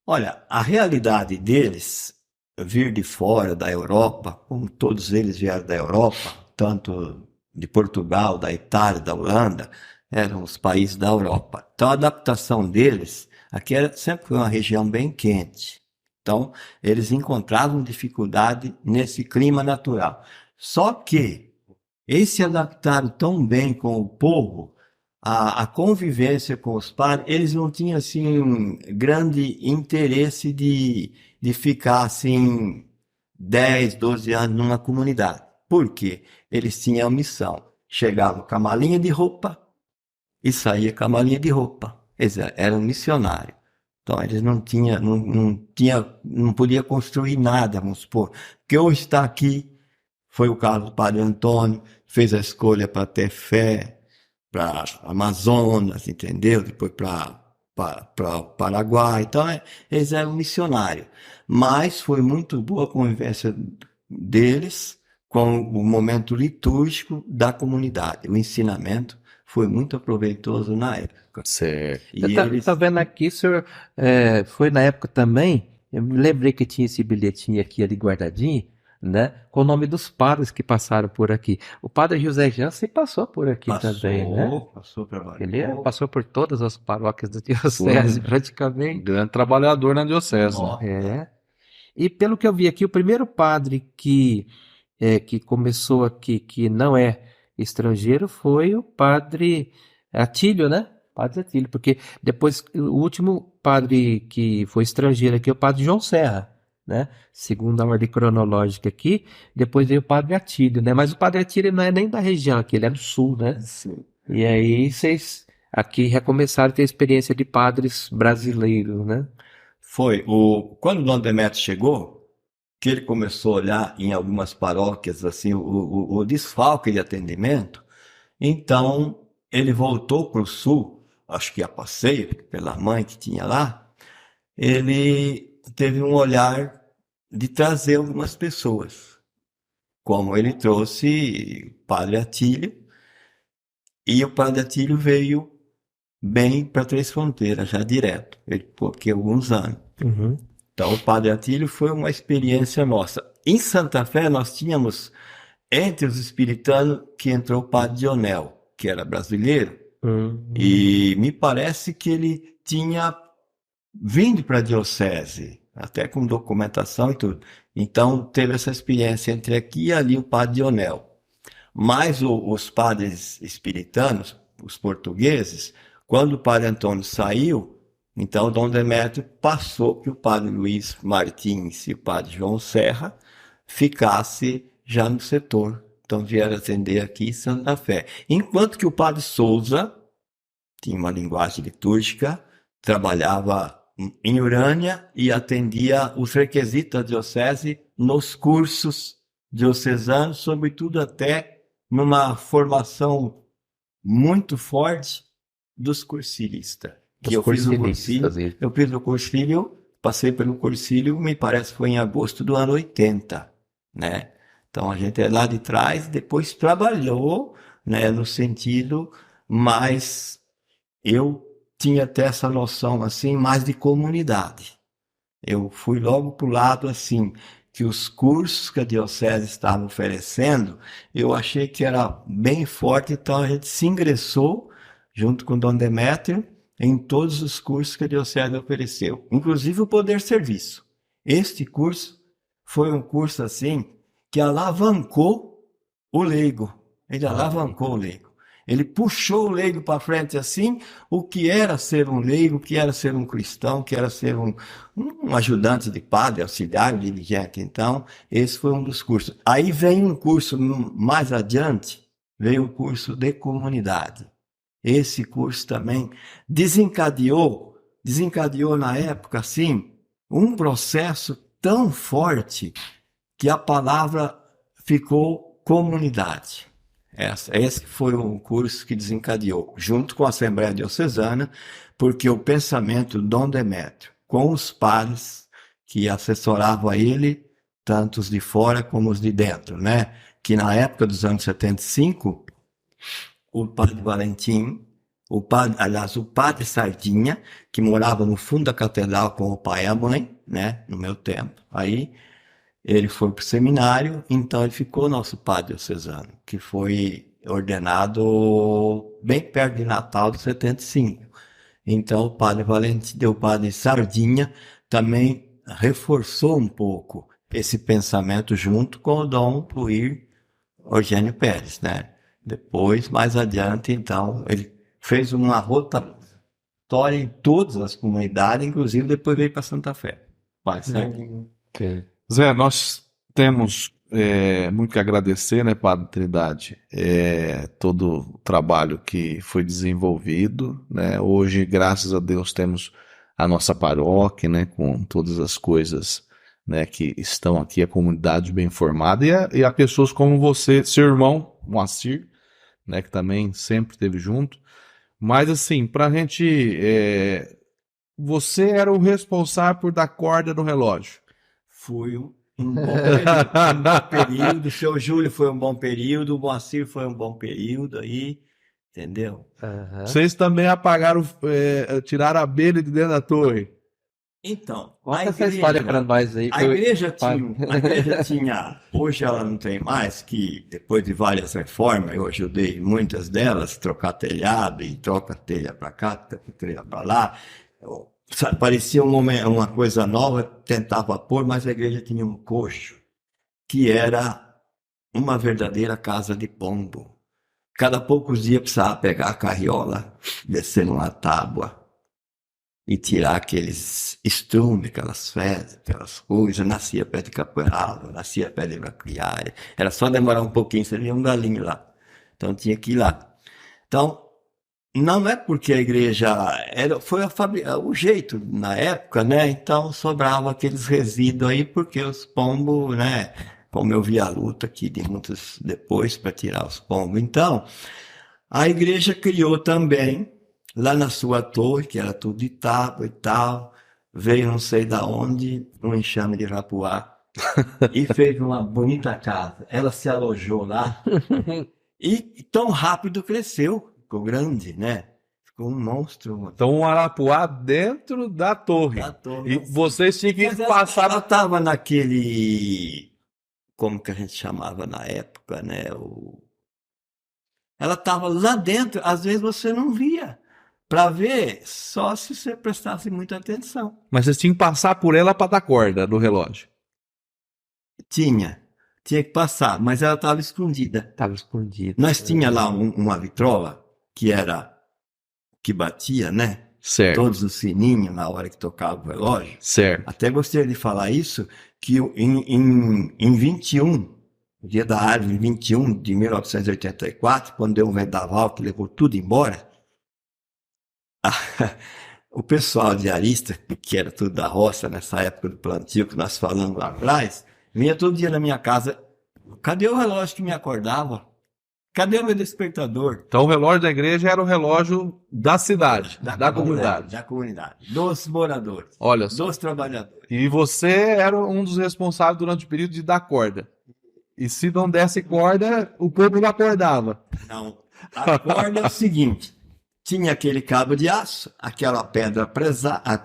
Olha, a realidade deles, vir de fora da Europa, como todos eles vieram da Europa, tanto de Portugal, da Itália, da Holanda, eram os países da Europa. Então a adaptação deles, aqui sempre foi uma região bem quente. Então eles encontravam dificuldade nesse clima natural. Só que eles se adaptaram tão bem com o povo, a convivência com os padres, eles não tinham assim grande interesse de ficar assim 10, 12 anos numa comunidade. Por quê? Eles tinham a missão. Chegavam com a malinha de roupa e saía com a malinha de roupa. Eles eram missionários. Então eles não podia construir nada, vamos supor. Porque hoje está aqui, foi o caso do padre Antônio, fez a escolha para ter fé, para Amazonas, entendeu? Depois para o Paraguai. Então eles eram missionários. Mas foi muito boa a convivência deles com o momento litúrgico da comunidade. O ensinamento foi muito proveitoso na época. Certo. Eu tô vendo aqui, senhor, foi na época também, eu me lembrei que tinha esse bilhetinho aqui ali guardadinho, né, com o nome dos padres que passaram por aqui. O padre José Jansen passou por aqui também, né? Passou para Ele passou por todas as paróquias da diocese, praticamente. Grande trabalhador na diocese. E pelo que eu vi aqui, o primeiro padre que começou aqui, que não é estrangeiro, foi o padre Atílio, né? Padre Atílio, porque depois o último padre que foi estrangeiro aqui é o padre João Serra, né? Segundo a ordem cronológica aqui, depois veio o padre Atílio, né? Mas o padre Atílio não é nem da região aqui, ele é do sul, né? Sim. E aí vocês aqui recomeçaram a ter a experiência de padres brasileiros, né? Quando o Dom Demetrio chegou, que ele começou a olhar em algumas paróquias assim o desfalque de atendimento, então ele voltou para o sul, acho que a passeio, pela mãe que tinha lá, ele teve um olhar de trazer algumas pessoas, como ele trouxe o Padre Atílio, e o Padre Atílio veio bem para Três Fronteiras, já direto, ele ficou aqui alguns anos. Uhum. Então, o Padre Atílio foi uma experiência nossa. Em Santa Fé, nós tínhamos, entre os espiritanos, que entrou o Padre Dionel, que era brasileiro, e me parece que ele tinha vindo para a diocese, até com documentação e tudo. Então, teve essa experiência entre aqui e ali o Padre Dionel. Mas os padres espiritanos, os portugueses, quando o Padre Antônio saiu, então Dom Demétrio passou que o Padre Luiz Martins e o Padre João Serra ficasse já no setor. Então vieram atender aqui em Santa Fé. Enquanto que o Padre Souza tinha uma linguagem litúrgica, trabalhava em Urânia e atendia os requisitos da diocese nos cursos diocesanos, sobretudo até numa formação muito forte dos cursilistas. Que eu fiz o cursilho, passei pelo cursilho, me parece que foi em agosto do ano 80, né? Então a gente é lá de trás, depois trabalhou, né, no sentido, mas eu tinha até essa noção assim, mais de comunidade. Eu fui logo para o lado assim, que os cursos que a diocese estava oferecendo, eu achei que era bem forte, então a gente se ingressou, junto com o Dom Demétrio, em todos os cursos que a diocese ofereceu, inclusive o Poder Serviço. Este curso foi um curso assim, que alavancou o leigo, ele alavancou o leigo. Ele puxou o leigo para frente assim, o que era ser um leigo, o que era ser um cristão, o que era ser um ajudante de padre, auxiliar, dirigente. Então, esse foi um dos cursos. Aí vem um curso mais adiante, veio o curso de comunidade. Esse curso também desencadeou na época, assim, um processo tão forte que a palavra ficou comunidade. Esse foi um curso que desencadeou, junto com a Assembleia Diocesana, porque o pensamento do Dom Demétrio, com os padres que assessoravam a ele, tanto os de fora como os de dentro, né? Que na época dos anos 75, o Padre Valentim, o Padre Sardinha, que morava no fundo da catedral com o pai e a mãe, né? No meu tempo, aí ele foi para o seminário, então ele ficou nosso padre diocesano, que foi ordenado bem perto de Natal de 75. Então o Padre Valentim, o Padre Sardinha, também reforçou um pouco esse pensamento junto com o Dom Luiz Eugênio Pérez, né? Depois, mais adiante, então, ele fez uma rotatória em todas as comunidades, inclusive depois veio para Santa Fé. Vai, certo? Zé, nós temos muito que agradecer, né, Padre Trindade, todo o trabalho que foi desenvolvido, né? Hoje, graças a Deus, temos a nossa paróquia, né, com todas as coisas, né, que estão aqui, a comunidade bem formada, e a pessoas como você, seu irmão, Moacir, né, que também sempre esteve junto. Mas, assim, pra gente... você era o responsável por dar corda no relógio. Fui um bom período, o seu Júlio foi um bom período, o Moacir foi um bom período aí, entendeu? Vocês também apagaram, tiraram a abelha de dentro da torre. Então, Conta essa história para nós aí. A igreja tinha, hoje ela não tem mais, que depois de várias reformas, eu ajudei muitas delas, trocar telhado e troca telha para cá, telha para lá. Parecia uma coisa nova, tentava pôr, mas a igreja tinha um coxo, que era uma verdadeira casa de pombo. Cada poucos dias precisava pegar a carriola, descer numa tábua e tirar aqueles estrumes, aquelas fezes, aquelas coisas. Nascia pé de capoeirada, nascia pé de braquiária. Era só demorar um pouquinho, você via um galinho lá. Então tinha que ir lá. Então, Não é porque a igreja foi o jeito na época, né? Então sobrava aqueles resíduos aí, porque os pombos, né? Como eu vi a luta aqui de muitos depois para tirar os pombos. Então, a igreja criou também, lá na sua torre, que era tudo de tábua e tal, veio não sei da onde, um enxame de Irapuá, e fez uma bonita casa. Ela se alojou lá. E tão rápido cresceu, ficou grande, né? Ficou um monstro. Então, um Arapuá dentro da torre. Da torre. E vocês tinham que Mas passar. ela estava naquele, como que a gente chamava na época, né? Ela estava lá dentro, às vezes você não via. Para ver, só se você prestasse muita atenção. Mas vocês tinham que passar por ela para dar corda no relógio. Tinha que passar, mas ela estava escondida. Estava escondido. Nós tinha lá uma vitrola que era que batia, né? Certo, Todos os sininhos na hora que tocava o relógio. certo. Até gostaria de falar isso, que em 21, no dia da árvore, 21 de 1984, quando deu um vendaval que levou tudo embora, o pessoal de Arista, que era tudo da roça nessa época do plantio que nós falamos lá atrás, vinha todo dia na minha casa. Cadê o relógio que me acordava? Cadê o meu despertador? Então, o relógio da igreja era o relógio da cidade, da comunidade. Da comunidade, dos moradores, Olha só. dos trabalhadores. E você era um dos responsáveis durante o período de dar corda. E se não desse corda, o povo não acordava. Não, a corda é o seguinte, tinha aquele cabo de aço, aquela pedra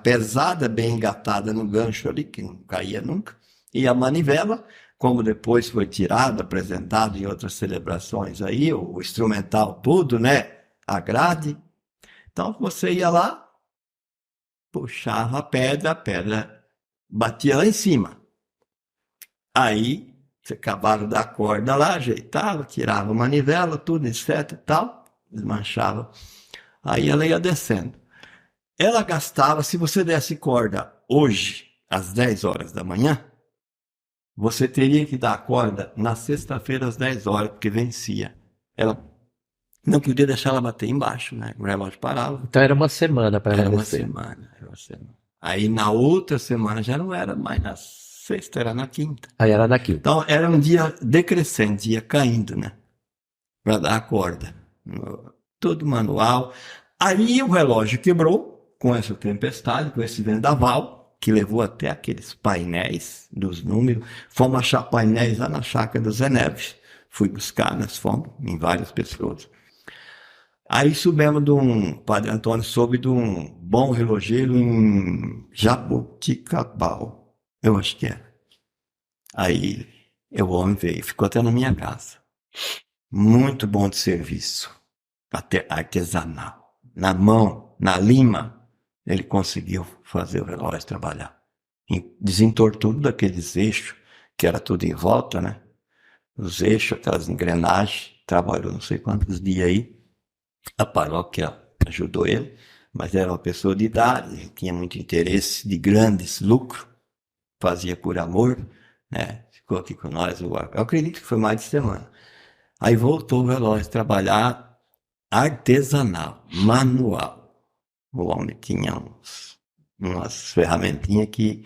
pesada, bem engatada no gancho ali, que não caía nunca, e a manivela, como depois foi tirado, apresentado em outras celebrações aí, o instrumental tudo, né? A grade. Então você ia lá, puxava a pedra batia lá em cima. Aí você acabava da corda lá, ajeitava, tirava a manivela, tudo, etc e tal, desmanchava. Aí ela ia descendo. Ela gastava, se você desse corda hoje, às 10 horas da manhã, você teria que dar a corda na sexta-feira às 10 horas, porque vencia. Ela não podia deixar ela bater embaixo, né? O relógio parava. Então era uma semana para Era ela uma descer. semana, era uma semana. Aí na outra semana já não era mais na sexta, era na quinta. Aí era daqui. Então era um dia decrescente, ia caindo, né? Para dar a corda. Todo manual. Aí o relógio quebrou com essa tempestade, com esse vendaval, que levou até aqueles painéis dos números. Fomos achar painéis lá na chácara do Zé Neves. Fui buscar, nós fomos, em várias pessoas. Aí subimos Padre Antônio soube de um bom relogeiro em Jaboticabal, eu acho que é. Aí o homem veio, ficou até na minha casa. Muito bom de serviço, até artesanal, na mão, na lima. Ele conseguiu fazer o relógio trabalhar. Desentortou tudo daqueles eixos, que era tudo em volta, né? Os eixos, aquelas engrenagens, trabalhou não sei quantos dias aí. A paróquia ajudou ele, mas era uma pessoa de idade, tinha muito interesse de grandes lucros, fazia por amor, né? Ficou aqui com nós, eu acredito que foi mais de semana. Aí voltou o relógio a trabalhar artesanal, manual. O homem tinha umas ferramentinhas que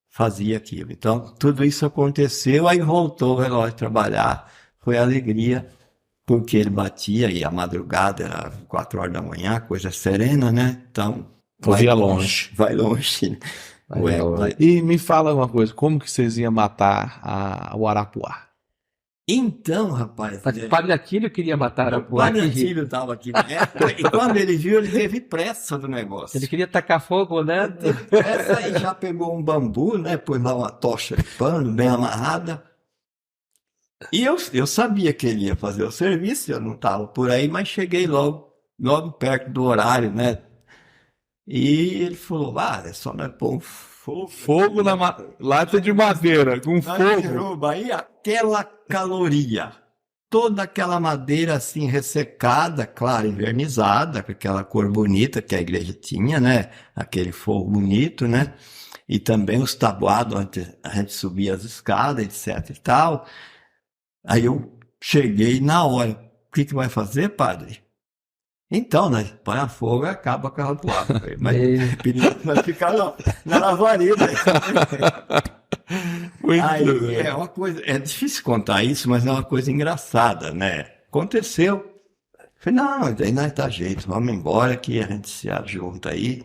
fazia aquilo. Então, tudo isso aconteceu, aí voltou o relógio a trabalhar, foi alegria, porque ele batia, e a madrugada era 4 horas da manhã, coisa serena, né? Então, Vai longe. Vai longe. Vai longe. E me fala uma coisa, como que vocês iam matar o Arapuá? Então, rapaz, Mas o Padre Aquílio queria matar o Arapuá. Padre Atílio estava aqui na época, e quando ele viu, ele teve pressa do negócio. Ele queria tacar fogo, né? Teve pressa e já pegou um bambu, né? Pôs lá uma tocha de pano bem amarrada. E eu sabia que ele ia fazer o serviço, eu não estava por aí, mas cheguei logo perto do horário, né? E ele falou, é só nós pôr um Fogo na lata de madeira, com na fogo. derruba aí aquela caloria, toda aquela madeira assim ressecada, claro, invernizada, com aquela cor bonita que a igreja tinha, né? Aquele fogo bonito, né? E também os tabuados onde a gente subia as escadas, etc e tal. Aí eu cheguei na hora. O que vai fazer, padre? Então, nós põe a fogo e acaba com a ratoeira. Mas E- perigoso vai ficar na lavareda. Muito Aí bem. é uma coisa, é difícil contar isso, mas é uma coisa engraçada, né? Aconteceu. Falei, não, daí nós dá jeito, vamos embora que a gente se ajunta aí.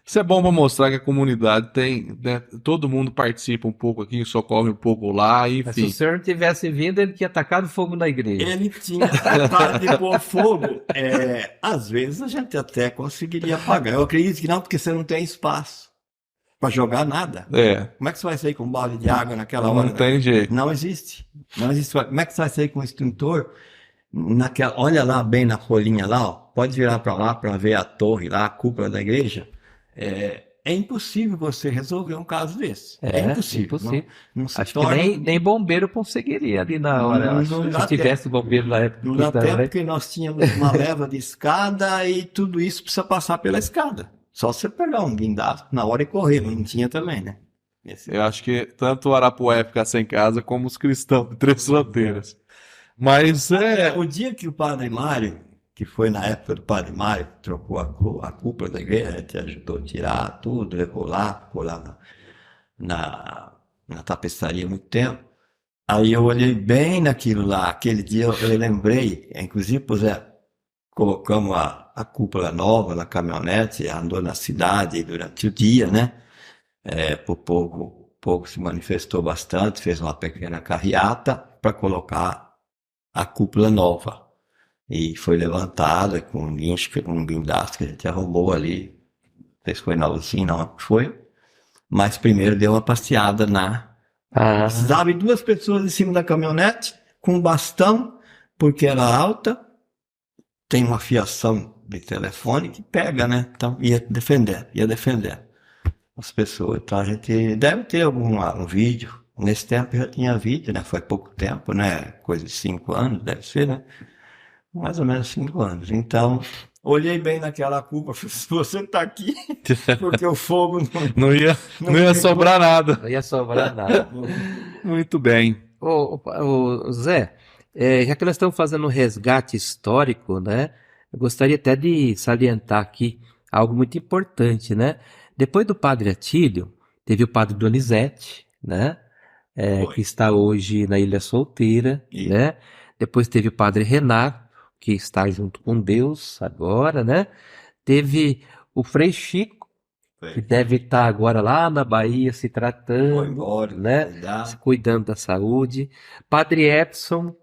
Isso é bom para mostrar que a comunidade tem, né, todo mundo participa um pouco aqui, socorre um pouco lá, Mas se enfim. o senhor não tivesse vindo, ele tinha tacado fogo na igreja. Ele tinha tratado de pôr fogo. Às vezes a gente até conseguiria apagar. Eu acredito que não, porque você não tem espaço para jogar nada. É, Como é que você vai sair com um balde de água naquela hora? não tem jeito. Não existe. Não existe. Como é que você vai sair com um extintor? Olha lá bem na folhinha lá, ó. Pode virar para lá para ver a torre lá, a cúpula da igreja. É impossível você resolver um caso desse. É impossível. impossível. Não se Acho que torna. nem bombeiro conseguiria ali na hora. Não, Acho que não dá se tivesse bombeiro na época. Não dá da- tempo porque nós tínhamos uma leva de escada e tudo isso precisa passar pela escada. Só você pegar um guindaste na hora e correr, não tinha também, né? Eu acho que tanto o Arapuã ficar sem casa como os cristãos de Três Fronteiras. Mas O dia que o Padre Mário, que foi na época do Padre Mário, que trocou a cúpula da igreja, a gente ajudou a tirar tudo, levou lá, ficou lá na tapeçaria há muito tempo. Aí eu olhei bem naquilo lá, aquele dia eu lembrei, inclusive, colocamos a cúpula nova na caminhonete, andou na cidade durante o dia, né? O povo se manifestou bastante, fez uma pequena carreata para colocar a cúpula nova. E foi levantada com um guindaste que a gente arrumou ali. Não sei se foi na usina, não foi. Mas primeiro deu uma passeada Ah, Precisava de 2 pessoas em cima da caminhonete, com um bastão, porque era alta, tem uma fiação de telefone que pega, né? Então ia defender as pessoas. Então a gente deve ter um vídeo. Nesse tempo já tinha vídeo, né? Foi pouco tempo, né? Coisa de 5 anos, deve ser, né? Mais ou menos 5 anos. Então, olhei bem naquela culpa, falei, se você está aqui, porque o fogo não ia sobrar nada. não ia sobrar nada. Muito bem. Ô, Zé, já que nós estamos fazendo um resgate histórico, né? Eu gostaria até de salientar aqui algo muito importante, né? Depois do Padre Atílio, teve o Padre Donizete, né? Que está hoje na Ilha Solteira, Isso. né? Depois teve o Padre Renato, que está junto com Deus agora, né? Teve o Frei Chico, que deve estar agora lá na Bahia se Foi tratando, embora, né? Se cuidando da saúde. Padre Edson,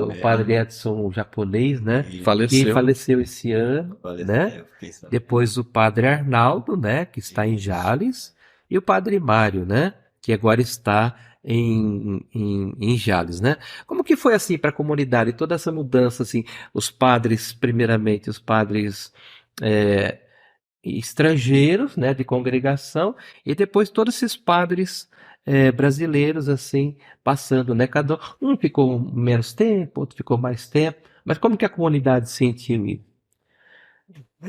o Padre Edson japonês, né? Que Faleceu. faleceu esse ano, né? Depois o Padre Arnaldo, né? Que está em Jales. E o Padre Mário, né? Que agora está em Jales, né? Como que foi assim para a comunidade, toda essa mudança, assim, os padres, primeiramente, os padres estrangeiros, né, de congregação, e depois todos esses padres brasileiros, assim, passando, né? Cada um ficou menos tempo, outro ficou mais tempo, mas como que a comunidade sentiu isso?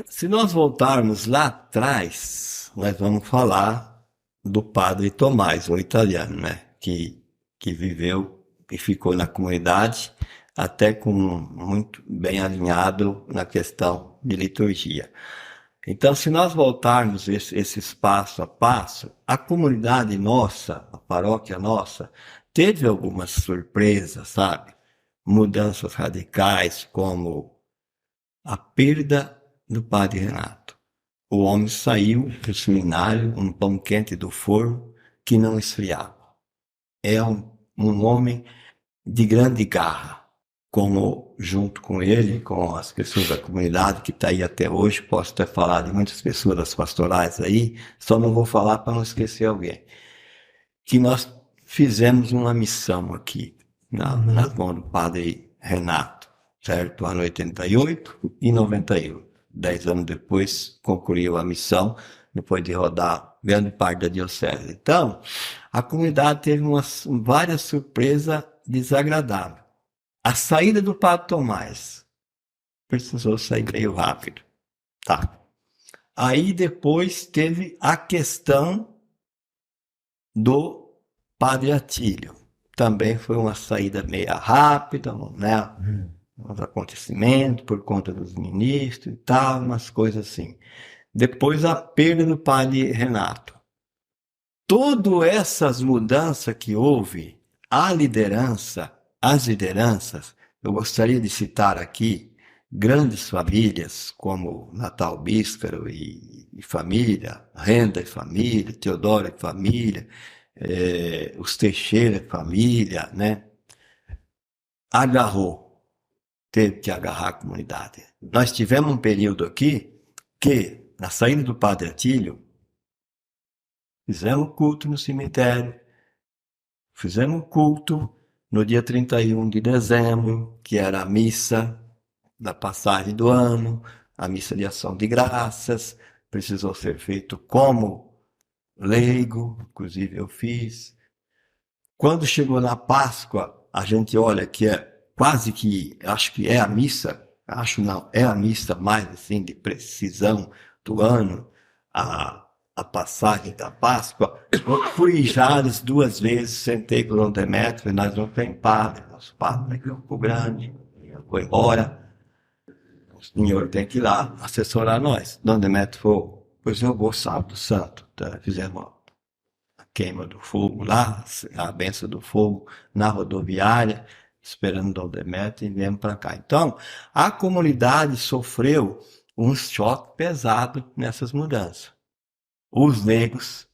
Se nós voltarmos lá atrás, nós vamos falar do Padre Tomás, o italiano, né? Que viveu e ficou na comunidade, até muito bem alinhado na questão de liturgia. Então, se nós voltarmos esses passo a passo, a comunidade nossa, a paróquia nossa, teve algumas surpresas, sabe? Mudanças radicais, como a perda do Padre Renato. O homem saiu do seminário, um pão quente do forno que não esfriava. É um homem de grande garra, como junto com ele, com as pessoas da comunidade que está aí até hoje, posso até falar de muitas pessoas das pastorais aí, só não vou falar para não esquecer alguém, que nós fizemos uma missão aqui, nas mãos do Padre Renato, certo? Ano 88 e 91. 10 anos depois, concluiu a missão, depois de rodar grande parte da diocese. Então, a comunidade teve várias surpresas desagradáveis. A saída do Padre Tomás precisou sair meio rápido. Tá. Aí depois teve a questão do Padre Atílio. Também foi uma saída meio rápida, né? os acontecimentos, por conta dos ministros e tal, umas coisas assim. Depois a perda do padre Renato. Todas essas mudanças que houve, as lideranças, eu gostaria de citar aqui grandes famílias como Natal Bíscaro e família, Renda e família, Teodoro e família, os Teixeira e família, né? Teve que agarrar a comunidade. Nós tivemos um período aqui que, na saída do Padre Atílio, fizemos culto no cemitério, fizemos culto no dia 31 de dezembro, que era a missa da passagem do ano, a missa de ação de graças, precisou ser feito como leigo, inclusive eu fiz. Quando chegou na Páscoa, a gente olha que é quase que, acho que é a missa, é a missa mais assim de precisão do ano, a passagem da Páscoa. Eu fui em Jales 2 vezes, sentei com o Dom Demétrio, e nós não tem padre, nosso padre ficou grande, foi embora. O senhor tem que ir lá assessorar nós. Dom Demétrio falou, pois eu vou sábado santo. Então, fizemos a queima do fogo lá, a benção do fogo na rodoviária, esperando Dom Demétrio e viemos para cá. Então, a comunidade sofreu um choque pesado nessas mudanças. Os negros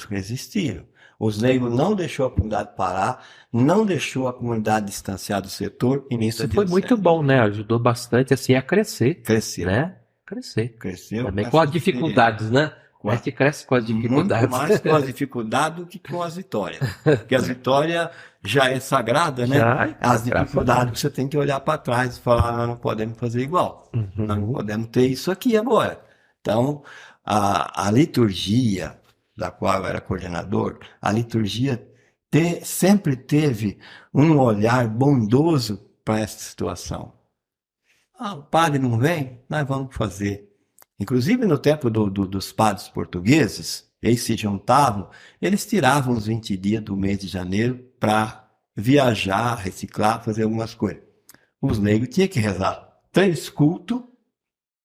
resistiram. Os negros não deixou a comunidade parar, não deixou a comunidade distanciar do setor. E Isso foi muito bom, né? Ajudou bastante assim a crescer. Cresceu. Né? Cresceu. Também com as Cresceu. dificuldades, né? A gente cresce com as dificuldades. Muito mais com as dificuldades do que com as vitórias. Porque as vitórias já é sagrada, né? As dificuldades você tem que olhar para trás e falar, nós não podemos fazer igual. Nós não podemos ter isso aqui agora. Então, a liturgia, da qual eu era coordenador, a liturgia sempre teve um olhar bondoso para essa situação. O padre não vem? Nós vamos fazer. Inclusive no tempo dos padres portugueses, eles se juntavam, eles tiravam os 20 dias do mês de janeiro para viajar, reciclar, fazer algumas coisas. Os negros tinham que rezar 3 cultos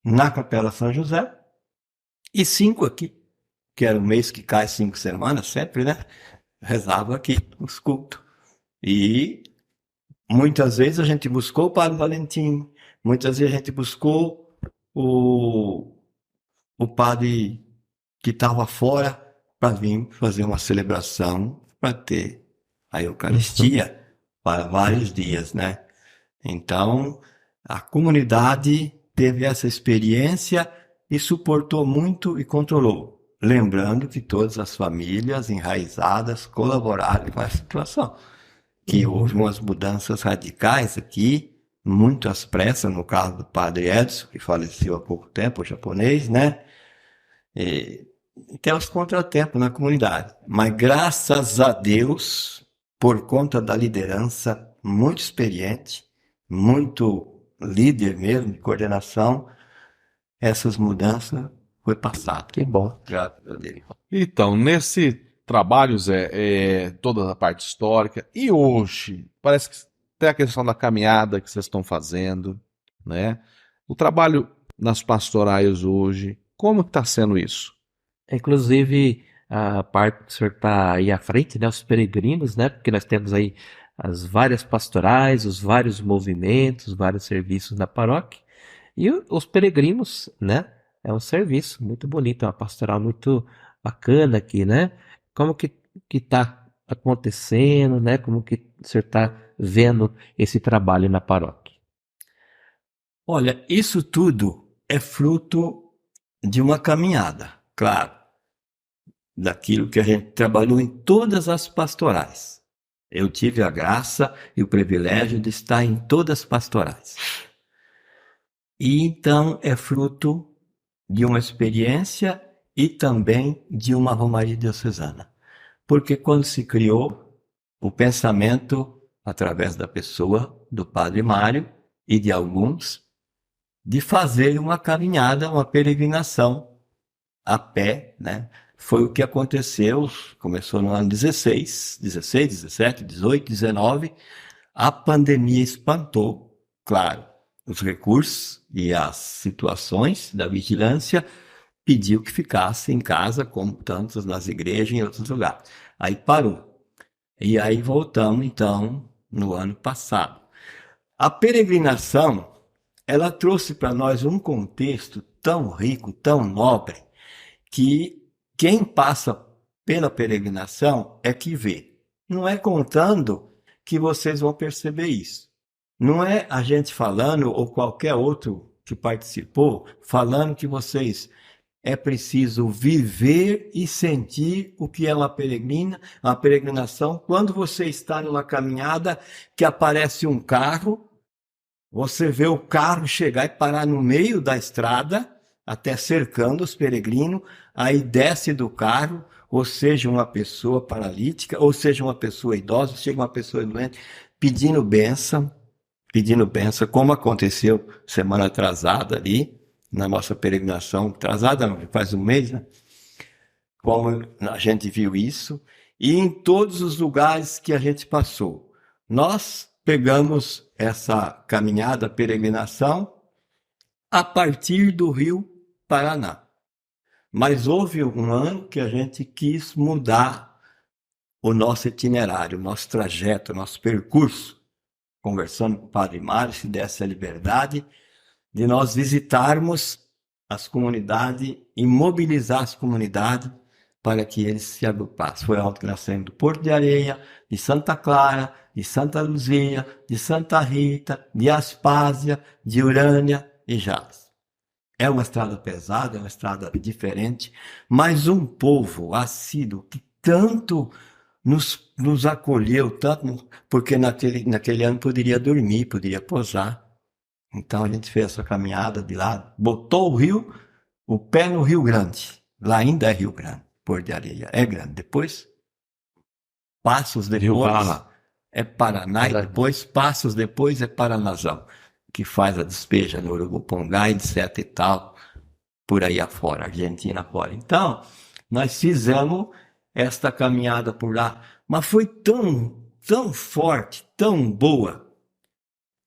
na Capela São José e 5 aqui, que era o mês que cai 5 semanas, sempre, né? Rezava aqui os cultos. E muitas vezes a gente buscou o Padre Valentim, muitas vezes a gente buscou o padre que estava fora para vir fazer uma celebração, para ter a Eucaristia para vários dias, né? Então, a comunidade teve essa experiência e suportou muito e controlou. Lembrando que todas as famílias enraizadas colaboraram com essa situação. Que houve umas mudanças radicais aqui, muito às pressas, no caso do padre Edson, que faleceu há pouco tempo, o japonês, né? E tem os contratempos na comunidade. Mas graças a Deus, por conta da liderança muito experiente, muito líder mesmo, de coordenação, essas mudanças foi passado. Que bom. Graças a Deus. Então, nesse trabalho, Zé, toda a parte histórica, e hoje, parece que tem a questão da caminhada que vocês estão fazendo, né? O trabalho nas pastorais hoje, como que está sendo isso? Inclusive, a parte que o senhor está aí à frente, né? Os peregrinos, né? Porque nós temos aí as várias pastorais, os vários movimentos, vários serviços na paróquia. E os peregrinos, né? É um serviço muito bonito, é uma pastoral muito bacana aqui, né? Como que está acontecendo, né? Como que o senhor está vendo esse trabalho na paróquia? Olha, isso tudo é fruto de uma caminhada, claro, daquilo que a gente trabalhou em todas as pastorais. Eu tive a graça e o privilégio de estar em todas as pastorais. E então é fruto de uma experiência e também de uma romaria diocesana. Porque quando se criou o pensamento, através da pessoa do Padre Mário e de alguns, de fazer uma caminhada, uma peregrinação a pé, né? Foi o que aconteceu, começou no ano 16, 17, 18, 19, a pandemia espantou claro, os recursos e as situações da vigilância, pediu que ficasse em casa, como tantos nas igrejas e em outros lugares. Aí parou. E aí voltamos, então, no ano passado. A peregrinação, ela trouxe para nós um contexto tão rico, tão nobre, que quem passa pela peregrinação é que vê. Não é contando que vocês vão perceber isso. Não é a gente falando, ou qualquer outro que participou, falando que vocês é preciso viver e sentir o que é uma peregrinação. Quando você está numa caminhada que aparece um carro, você vê o carro chegar e parar no meio da estrada, até cercando os peregrinos, aí desce do carro, ou seja, uma pessoa paralítica, ou seja, uma pessoa idosa, ou seja, uma pessoa doente, pedindo bênção, como aconteceu semana atrasada ali, na nossa peregrinação, atrasada não, faz um mês, né? Como a gente viu isso, e em todos os lugares que a gente passou. Nós pegamos essa caminhada, peregrinação, a partir do Rio Paraná. Mas houve um ano que a gente quis mudar o nosso itinerário, o nosso trajeto, o nosso percurso, conversando com o Padre Mário, se desse a liberdade de nós visitarmos as comunidades e mobilizar as comunidades para que eles se agrupassem. Foi onde que nós saímos do Porto de Areia, de Santa Clara, de Santa Luzia, de Santa Rita, de Aspásia, de Urânia e Jales. É uma estrada pesada, é uma estrada diferente, mas um povo assíduo que tanto nos acolheu, tanto, porque naquele ano poderia dormir, poderia posar. Então a gente fez essa caminhada de lá, botou o pé no Rio Grande. Lá ainda é Rio Grande, Porto de Areia, é grande. Depois, passos depois, é Paraná, e depois, passos depois, é Paranazão, que faz a despeja no Urubupungá, etc e tal, por aí afora, Argentina afora. Então, nós fizemos esta caminhada por lá, mas foi tão forte, tão boa,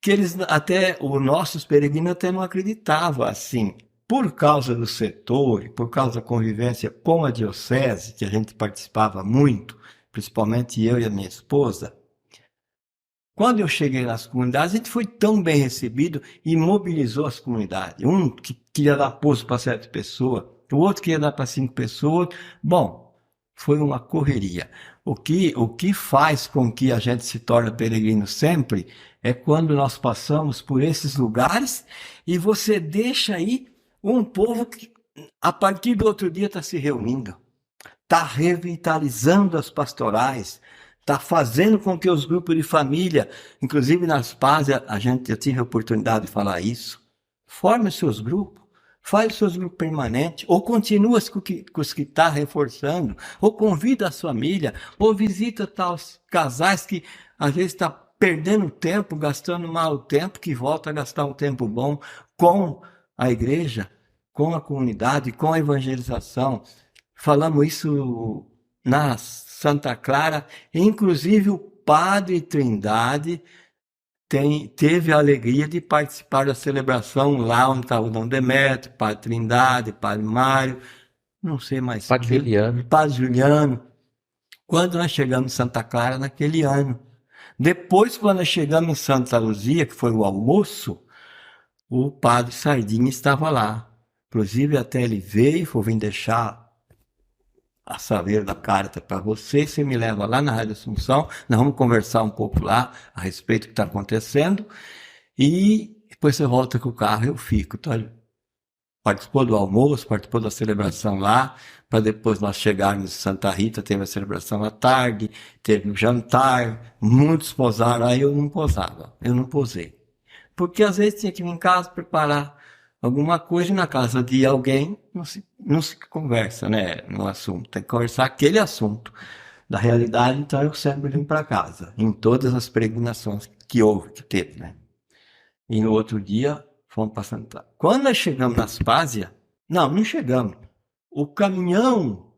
que eles até, os nossos peregrinos até não acreditavam assim, por causa do setor, por causa da convivência com a diocese, que a gente participava muito, principalmente eu e a minha esposa. Quando eu cheguei nas comunidades, a gente foi tão bem recebido e mobilizou as comunidades. Um que queria dar posto para 7 pessoas, o outro queria dar para 5 pessoas. Bom, foi uma correria. O que faz com que a gente se torne peregrino sempre é quando nós passamos por esses lugares e você deixa aí um povo que, a partir do outro dia, está se reunindo, está revitalizando as pastorais, está fazendo com que os grupos de família, inclusive nas pazes, eu tive a oportunidade de falar isso, forme os seus grupos, faz os seus grupos permanentes, ou continua com os que está reforçando, ou convida a sua família, ou visita tais casais que às vezes está perdendo tempo, gastando mal o tempo, que volta a gastar um tempo bom com a igreja, com a comunidade, com a evangelização. Falamos isso na Santa Clara, inclusive o Padre Trindade teve a alegria de participar da celebração lá onde estava o Dom Demétrio, Padre Trindade, Padre Mário, não sei mais. Padre Juliano. Padre Juliano. Quando nós chegamos em Santa Clara, naquele ano. Depois, quando nós chegamos em Santa Luzia, que foi o almoço, o Padre Sardinha estava lá. Inclusive, até ele veio, foi vir deixar a saber da carta para você me leva lá na Rádio Assunção, nós vamos conversar um pouco lá a respeito do que está acontecendo, e depois você volta com o carro e eu fico. Então, ele participou do almoço, participou da celebração lá, para depois nós chegarmos em Santa Rita, teve a celebração à tarde, teve um jantar, muitos posaram, aí eu não posei. Porque às vezes tinha que ir em casa preparar alguma coisa, e na casa de alguém não se conversa, né, no assunto. Tem que conversar aquele assunto da realidade, então eu sempre vim para casa, em todas as peregrinações que teve, né. E no outro dia, fomos para Santa. Quando nós chegamos na Aspásia, não chegamos. O caminhão,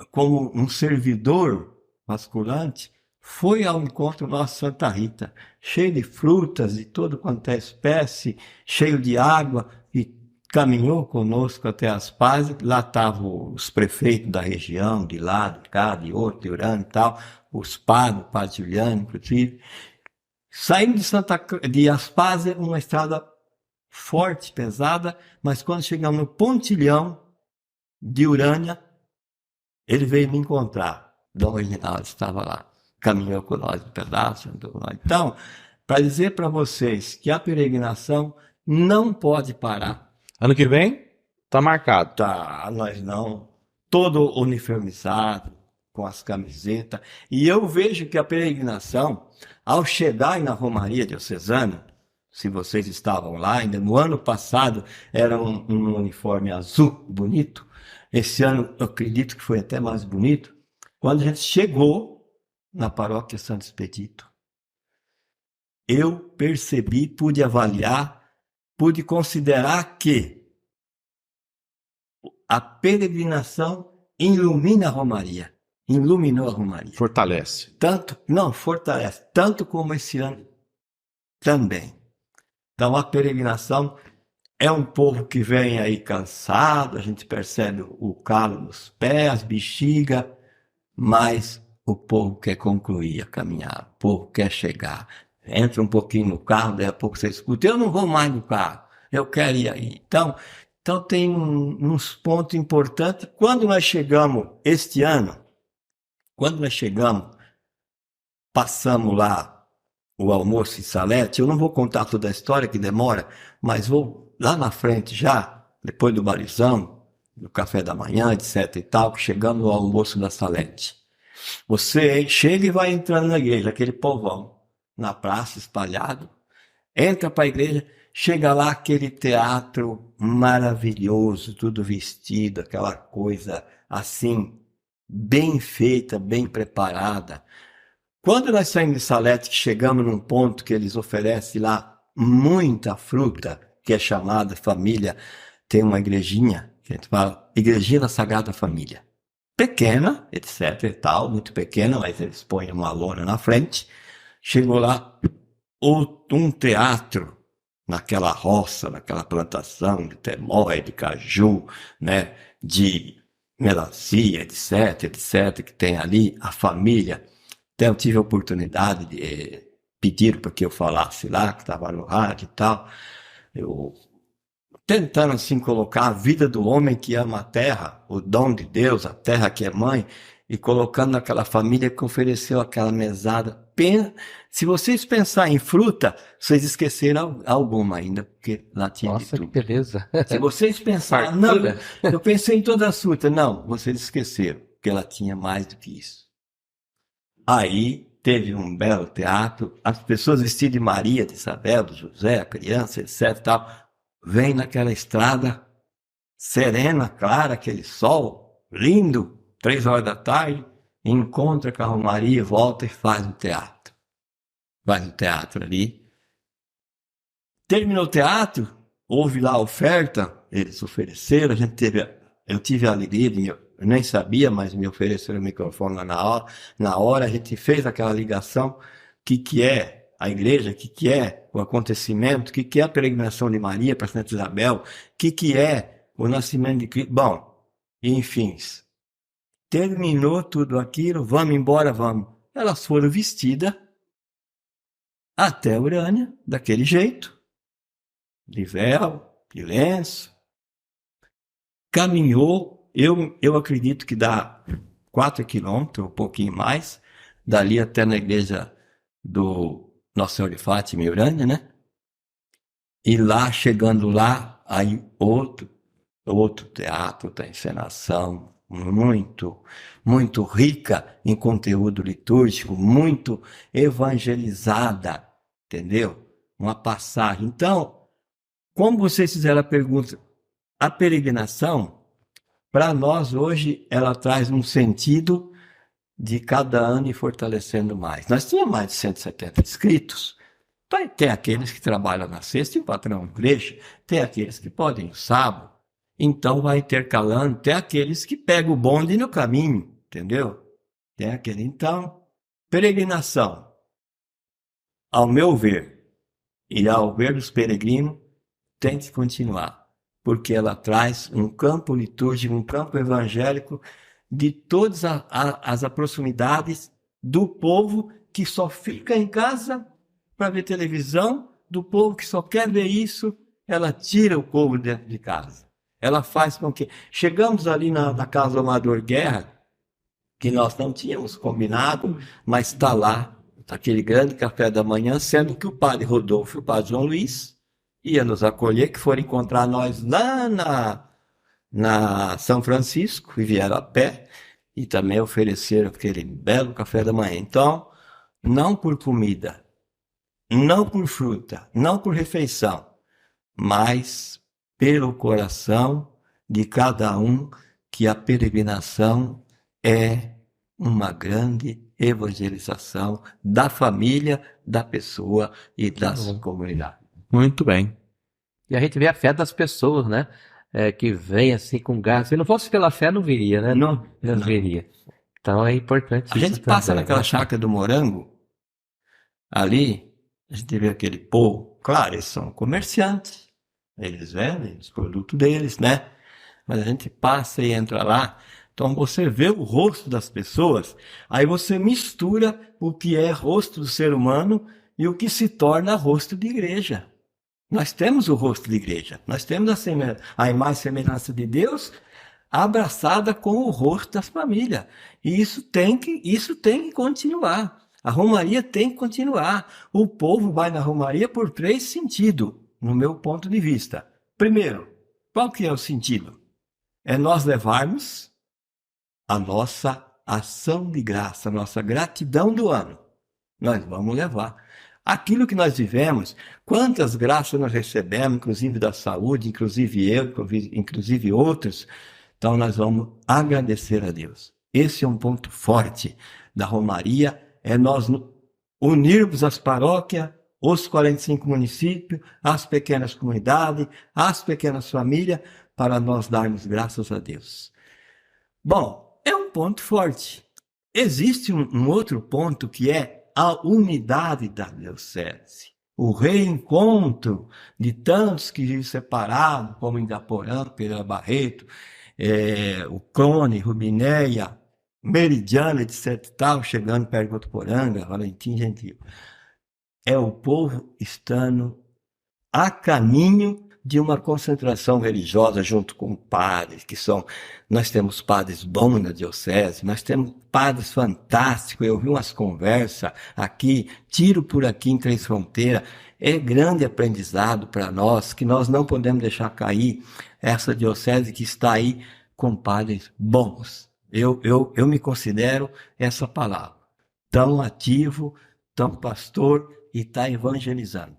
como um servidor basculante, foi ao encontro nosso Santa Rita, cheio de frutas de todo quanto é espécie, cheio de água, e caminhou conosco até as Pazes. Lá estavam os prefeitos da região, de lá, de cá, de outro, de Urânia e tal, os padres, o padre Juliano, inclusive. Saímos de Aspásia, uma estrada forte, pesada, mas quando chegamos no pontilhão de Urânia, ele veio me encontrar. Dom Reginaldo estava lá, caminhou com nós um pedaço, andou com nós. Então, para dizer para vocês que a peregrinação não pode parar. Ano que vem, tá marcado. Tá, nós não, todo uniformizado, com as camisetas. E eu vejo que a peregrinação, ao chegar na Romaria Diocesana, se vocês estavam lá, ainda no ano passado era um uniforme azul bonito. Esse ano eu acredito que foi até mais bonito. Quando a gente chegou na paróquia Santo Expedito, eu percebi, pude avaliar, pude considerar que a peregrinação ilumina a Romaria. Iluminou a Romaria. Fortalece. Fortalece, tanto como esse ano também. Então a peregrinação é um povo que vem aí cansado, a gente percebe o calo nos pés, bexiga, mas o povo quer concluir a caminhada, o povo quer chegar. Entra um pouquinho no carro, daí a pouco você escuta, eu não vou mais no carro, eu quero ir aí. Então tem uns pontos importantes. Quando nós chegamos este ano, passamos lá o almoço em Salete, eu não vou contar toda a história que demora, mas vou lá na frente já, depois do balizão, do café da manhã, etc e tal, que chegamos ao almoço da Salete. Você chega e vai entrando na igreja, aquele povão, na praça espalhado, entra para a igreja, chega lá aquele teatro maravilhoso, tudo vestido, aquela coisa assim, bem feita, bem preparada. Quando nós saímos de Salete, que chegamos num ponto que eles oferecem lá muita fruta, que é chamada família, tem uma igrejinha, que a gente fala, Igrejinha da Sagrada Família. Pequena, etc e tal, muito pequena, mas eles põem uma lona na frente. Chegou lá um teatro, naquela roça, naquela plantação de temóia, de caju, né, de melancia, etc, que tem ali, a família. Até eu tive a oportunidade de pedir para que eu falasse lá, que estava no rádio e tal, eu tentando assim colocar a vida do homem que ama a terra, o dom de Deus, a terra que é mãe, e colocando naquela família que ofereceu aquela mesada. Se vocês pensarem em fruta, vocês esqueceram alguma ainda, porque lá tinha de Nossa, tudo. que beleza. Se vocês pensarem, não, eu pensei em toda a fruta. Não, vocês esqueceram, porque ela tinha mais do que isso. Aí teve um belo teatro, as pessoas vestidas de Maria, de Isabel, de José, a criança, etc. Tal, vem naquela estrada serena, clara, aquele sol lindo, 3 horas da tarde, encontra com a Romaria, volta e faz um teatro. Faz um teatro ali. Terminou o teatro, houve lá a oferta, eles ofereceram, eu tive a alegria, eu nem sabia, mas me ofereceram o microfone lá na hora a gente fez aquela ligação, o que é a igreja, o que é o acontecimento, o que é a peregrinação de Maria para Santa Isabel, o que é o nascimento de Cristo. Bom, enfim, terminou tudo aquilo, vamos embora, vamos. Elas foram vestidas até Urânia, daquele jeito, de véu, de lenço, caminhou. Eu acredito que dá 4 quilômetros, um pouquinho mais, dali até na igreja do Nossa Senhora de Fátima em Urânia, né? E lá, chegando lá, aí outro teatro, outra encenação, muito rica em conteúdo litúrgico, muito evangelizada, entendeu? Uma passagem. Então, como vocês fizeram a pergunta, a peregrinação, para nós, hoje, ela traz um sentido de cada ano ir fortalecendo mais. Nós tínhamos mais de 170 inscritos. Tem aqueles que trabalham na sexta e o patrão da igreja, tem aqueles que podem no sábado. Então, vai intercalando. Tem aqueles que pegam o bonde no caminho, entendeu? Tem aquele. Então, Peregrinação, ao meu ver, e ao ver dos peregrinos, tem que continuar, porque ela traz um campo litúrgico, um campo evangélico de todas as proximidades do povo que só fica em casa para ver televisão, do povo que só quer ver isso, ela tira o povo dentro de casa. Ela faz com que... Chegamos ali na casa do Amador Guerra, que nós não tínhamos combinado, mas está lá, aquele grande café da manhã, sendo que o padre Rodolfo e o padre João Luiz iam nos acolher, que foram encontrar nós lá na São Francisco, e vieram a pé, e também ofereceram aquele belo café da manhã. Então, não por comida, não por fruta, não por refeição, mas pelo coração de cada um, que a peregrinação é uma grande evangelização da família, da pessoa e das comunidades. Muito bem. E a gente vê a fé das pessoas, né? Que vem assim com gás. Se não fosse pela fé, não viria, né? Não. Viria. Então é importante A gente isso passa também, naquela né? chácara do Morango, ali, a gente vê aquele povo, claro, eles são comerciantes, eles vendem os produtos deles, né? Mas a gente passa e entra lá, então você vê o rosto das pessoas, aí você mistura o que é rosto do ser humano e o que se torna rosto de igreja. Nós temos o rosto de igreja, nós temos a imagem e semelhança de Deus abraçada com o rosto das famílias. E isso tem que continuar. A romaria tem que continuar. O povo vai na romaria por 3 sentidos, no meu ponto de vista. Primeiro, qual que é o sentido? É nós levarmos a nossa ação de graça, a nossa gratidão do ano. Nós vamos levar. Aquilo que nós vivemos, quantas graças nós recebemos, inclusive da saúde, inclusive eu, inclusive outros, então nós vamos agradecer a Deus. Esse é um ponto forte da romaria, é nós unirmos as paróquias, os 45 municípios, as pequenas comunidades, as pequenas famílias, para nós darmos graças a Deus. Bom, é um ponto forte. Existe um outro ponto que é a unidade da diocese. O reencontro de tantos que vivem separados, como Indaporã, Pereira Barreto, o Clone, Rubinéia, Meridiana, etc. e tal, chegando perto de Votuporanga, Valentim Gentil. É o povo estando a caminho de uma concentração religiosa junto com padres, nós temos padres bons na diocese, nós temos padres fantásticos, eu vi umas conversas aqui, tiro por aqui em Três Fronteiras, é grande aprendizado para nós, que nós não podemos deixar cair essa diocese que está aí com padres bons. Eu me considero essa palavra, tão ativo, tão pastor e está evangelizando.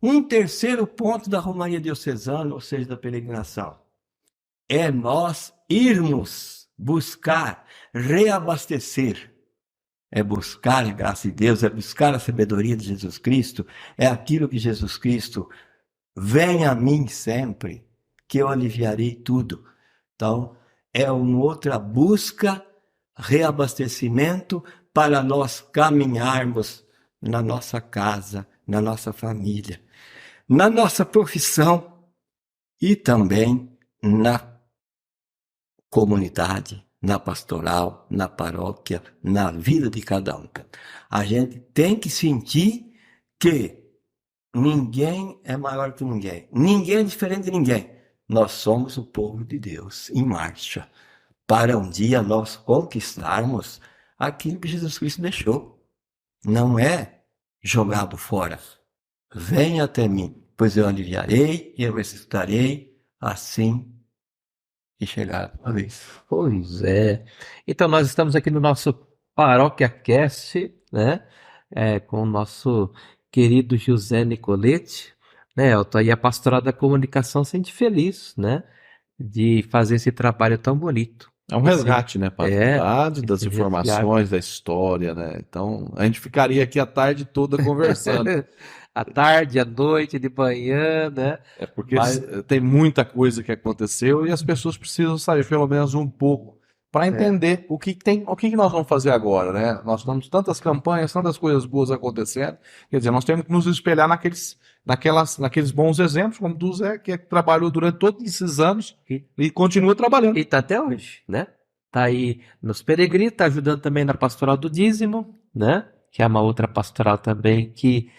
Um terceiro ponto da romaria diocesana, ou seja, da peregrinação, é nós irmos buscar, reabastecer. É buscar a graça de Deus, é buscar a sabedoria de Jesus Cristo, é aquilo que Jesus Cristo, vem a mim sempre, que eu aliviarei tudo. Então, é uma outra busca, reabastecimento, para nós caminharmos na nossa casa, na nossa família, na nossa profissão e também na comunidade, na pastoral, na paróquia, na vida de cada um. A gente tem que sentir que ninguém é maior que ninguém, ninguém é diferente de ninguém. Nós somos o povo de Deus em marcha, para um dia nós conquistarmos aquilo que Jesus Cristo deixou. Não é jogado fora. Venha até mim, pois eu aliviarei e eu ressuscitarei assim que chegar a vez. Pois é. Então nós estamos aqui no nosso Paróquia Cast, né? Com o nosso querido José Nicolete, né, Elton? E a Pastoral da Comunicação sente feliz, né? De fazer esse trabalho tão bonito. É um resgate, né, para das esse informações, da história, né? Então, a gente ficaria aqui a tarde toda conversando. À tarde, à noite, de manhã, né? É porque tem muita coisa que aconteceu e as pessoas precisam saber pelo menos um pouco para entender o que tem, o que nós vamos fazer agora, né? Nós temos tantas campanhas, tantas coisas boas acontecendo, quer dizer, nós temos que nos espelhar naqueles bons exemplos, como do Zé, que trabalhou durante todos esses anos e continua trabalhando. E tá até hoje, né? Tá aí nos peregrinos, tá ajudando também na pastoral do dízimo, né? Que é uma outra pastoral também que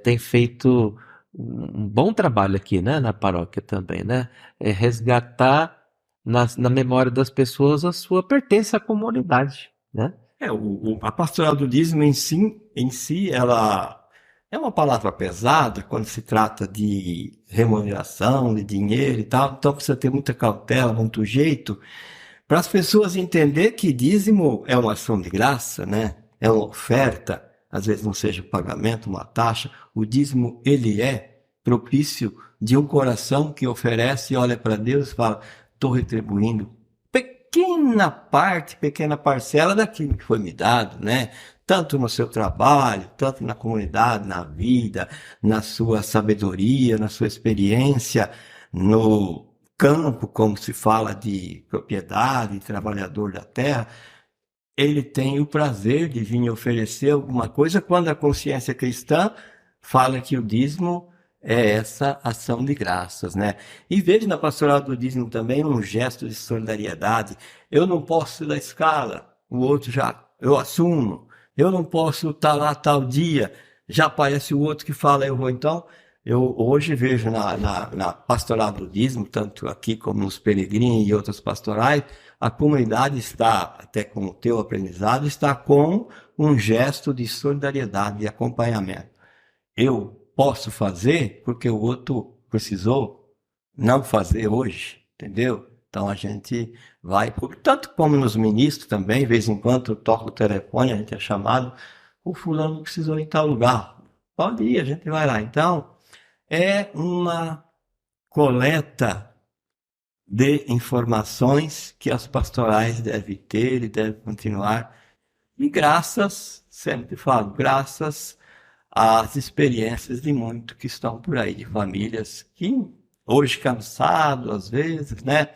tem feito um bom trabalho aqui, né? Na paróquia também, né? Resgatar na memória das pessoas a sua pertença à comunidade, né? A pastoral do dízimo em si, ela é uma palavra pesada quando se trata de remuneração, de dinheiro e tal, então precisa ter muita cautela, muito jeito, para as pessoas entender que dízimo é uma ação de graça, né? É uma oferta, às vezes não seja pagamento, uma taxa. O dízimo, ele é propício de um coração que oferece e olha para Deus e fala, estou retribuindo pequena parte, pequena parcela daquilo que foi me dado, né? Tanto no seu trabalho, tanto na comunidade, na vida, na sua sabedoria, na sua experiência, no campo, como se fala de propriedade, trabalhador da terra, ele tem o prazer de vir oferecer alguma coisa quando a consciência cristã fala que o dízimo é essa ação de graças, né? E vejo na pastoral do dízimo também um gesto de solidariedade. Eu não posso ir da escala, o outro já, eu assumo. Eu não posso estar lá tal dia, já aparece o outro que fala, eu vou. Então, eu hoje vejo na pastoral do dízimo, tanto aqui como nos peregrinos e outras pastorais, a comunidade está, até com o teu aprendizado, está com um gesto de solidariedade e acompanhamento. Eu posso fazer porque o outro precisou não fazer hoje, entendeu? Então a gente vai, tanto como nos ministros também, de vez em quando toca o telefone, a gente é chamado, o fulano precisou ir em tal lugar. Pode ir, a gente vai lá. Então, é uma coleta de informações que as pastorais devem ter e devem continuar. E graças, sempre falo, graças às experiências de muitos que estão por aí, de famílias que hoje cansado às vezes, né?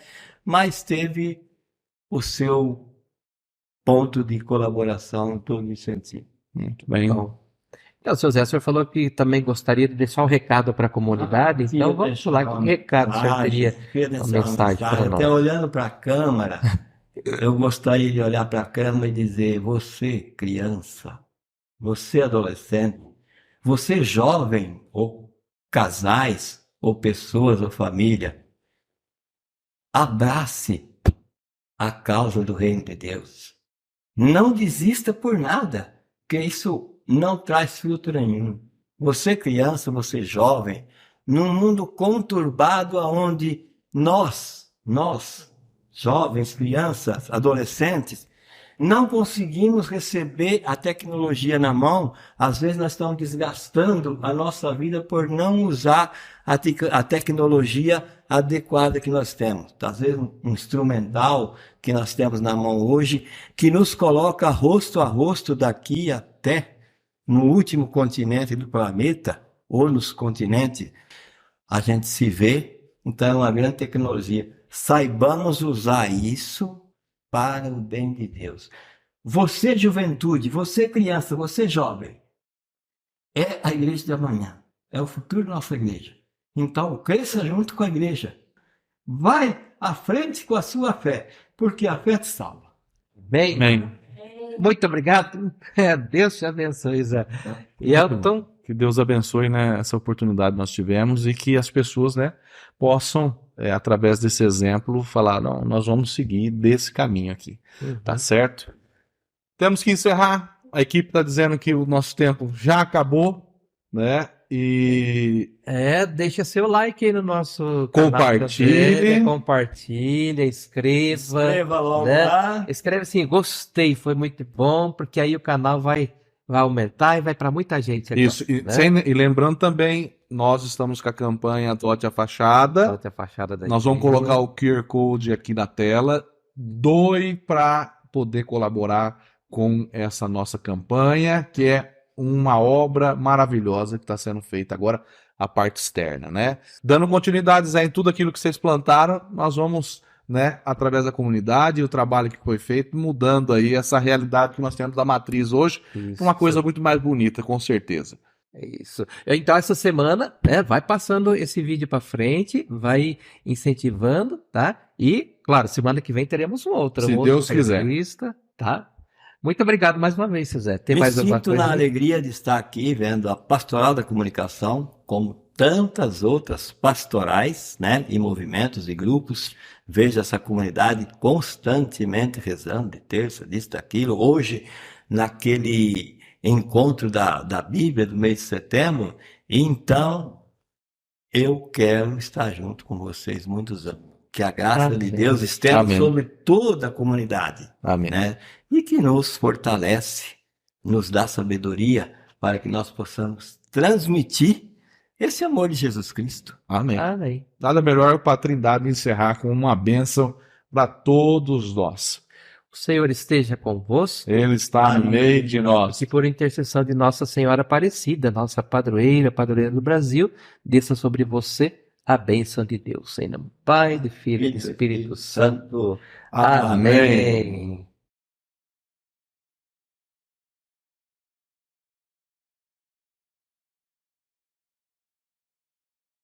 Mas teve o seu ponto de colaboração em todo esse sentido. Muito bem. Então, o seu Zé, o senhor falou que também gostaria de deixar um recado para a comunidade, então vamos lá, que recado o senhor teria, uma mensagem para nós? Até olhando para a Câmara, eu gostaria de olhar para a Câmara e dizer, você criança, você adolescente, você jovem, ou casais, ou pessoas, ou família, abrace a causa do reino de Deus. Não desista por nada, porque isso não traz fruto nenhum. Você criança, você jovem, num mundo conturbado onde nós, jovens, crianças, adolescentes, não conseguimos receber a tecnologia na mão, às vezes nós estamos desgastando a nossa vida por não usar a tecnologia adequada que nós temos. Às vezes um instrumental que nós temos na mão hoje, que nos coloca rosto a rosto daqui até no último continente do planeta, ou nos continentes, a gente se vê. Então é uma grande tecnologia. Saibamos usar isso para o bem de Deus. Você, juventude, você, criança, você, jovem, é a igreja de amanhã. É o futuro da nossa igreja. Então, cresça junto com a igreja. Vai à frente com a sua fé, porque a fé te salva. Bem, muito obrigado. Deus te abençoe, Zé. E Elton, Que Deus abençoe, né, essa oportunidade que nós tivemos e que as pessoas, né, possam, através desse exemplo, falar, não, nós vamos seguir desse caminho aqui, tá certo? Temos que encerrar. A equipe está dizendo que o nosso tempo já acabou, né? E deixa seu like aí no nosso Compartilhe. canal, compartilha, escreva, Escreva logo né? lá. Escreve assim, gostei, foi muito bom, porque aí o canal vai aumentar e vai para muita gente agora, isso. E, né? e lembrando também, nós estamos com a campanha Adote a Fachada. Outra fachada da Nós vamos igreja. colocar o QR Code aqui na tela. Doe para poder colaborar com essa nossa campanha, que é uma obra maravilhosa que está sendo feita agora, a parte externa, né? Dando continuidades aí em tudo aquilo que vocês plantaram, nós vamos né, através da comunidade e o trabalho que foi feito, mudando aí essa realidade que nós temos da matriz hoje, Isso. uma coisa muito mais bonita, com certeza. É isso. Então, essa semana, né, vai passando esse vídeo para frente, vai incentivando, tá? E, claro, semana que vem teremos outra Se Deus quiser. entrevista, tá? Muito obrigado mais uma vez, José. Tem Me mais alguma sinto coisa? na alegria de estar aqui vendo a Pastoral da Comunicação, como tantas outras pastorais, né, e movimentos e grupos. Vejo essa comunidade constantemente rezando, de terça, disso, daquilo. Hoje, naquele encontro da Bíblia do mês de setembro, então eu quero estar junto com vocês muitos anos. Que a graça de Amém. Deus esteja Amém. sobre toda a comunidade, Amém. né? E que nos fortalece, nos dá sabedoria para que nós possamos transmitir esse amor de Jesus Cristo. Amém. Amém. Nada melhor para a Trindade encerrar com uma bênção para todos nós. O Senhor esteja convosco. Ele está no meio de nós. E por intercessão de Nossa Senhora Aparecida, nossa padroeira, padroeira do Brasil, desça sobre você a bênção de Deus. Em nome do Pai, do Filho e do Espírito Santo. Amém.